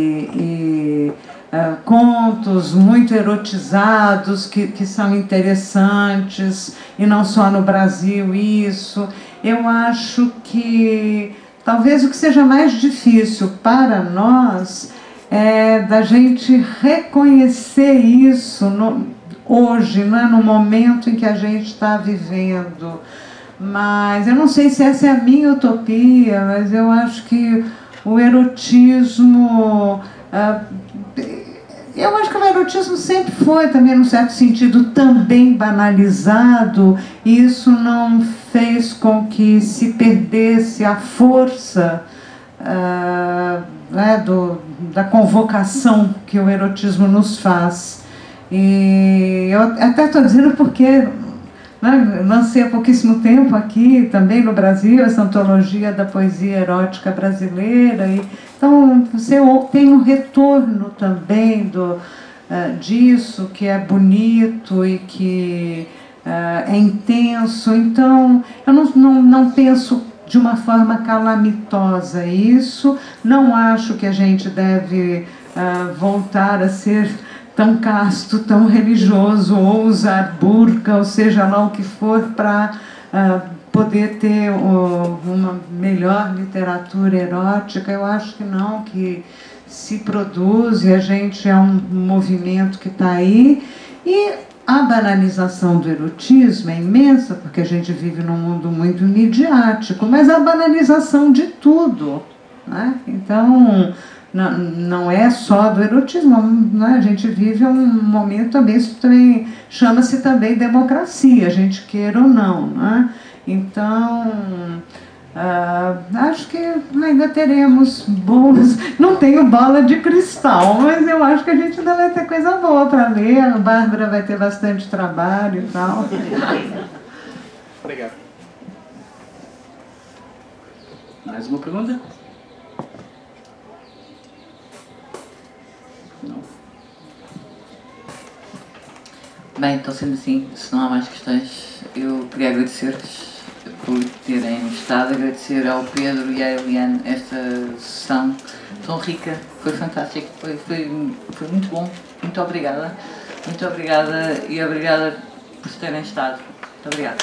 contos muito erotizados que são interessantes, e não só no Brasil isso. Eu acho que talvez o que seja mais difícil para nós é da gente reconhecer isso hoje, né, no momento em que a gente está vivendo. Mas eu não sei se essa é a minha utopia, mas eu acho que o erotismo... eu acho que o erotismo sempre foi, também, num certo sentido, também banalizado, e isso não fez com que se perdesse a força da convocação que o erotismo nos faz. E eu até estou dizendo porque, né, lancei há pouquíssimo tempo aqui, também no Brasil, essa antologia da poesia erótica brasileira, e então você tem um retorno também disso, que é bonito e que é intenso. Então eu não penso de uma forma calamitosa isso, não acho que a gente deve voltar a ser tão casto, tão religioso, ou usar burca, ou seja lá o que for, para poder ter uma melhor literatura erótica. Eu acho que não, que se produz, e a gente é um movimento que está aí. E a banalização do erotismo é imensa, porque a gente vive num mundo muito midiático, mas a banalização de tudo, né? Então, não é só do erotismo, né? A gente vive um momento também, isso também chama-se também democracia, a gente queira ou não, né? Então, acho que ainda teremos boas... Não tenho bola de cristal, mas eu acho que a gente ainda vai ter coisa boa para ler. A Bárbara vai ter bastante trabalho e tal. Obrigado. Mais uma pergunta? Não. Bem, então sendo assim, se não há mais questões, eu queria agradecer-vos por terem estado, agradecer ao Pedro e à Eliane esta sessão tão rica, foi fantástico, foi muito bom, muito obrigada e obrigada por terem estado. Muito obrigada.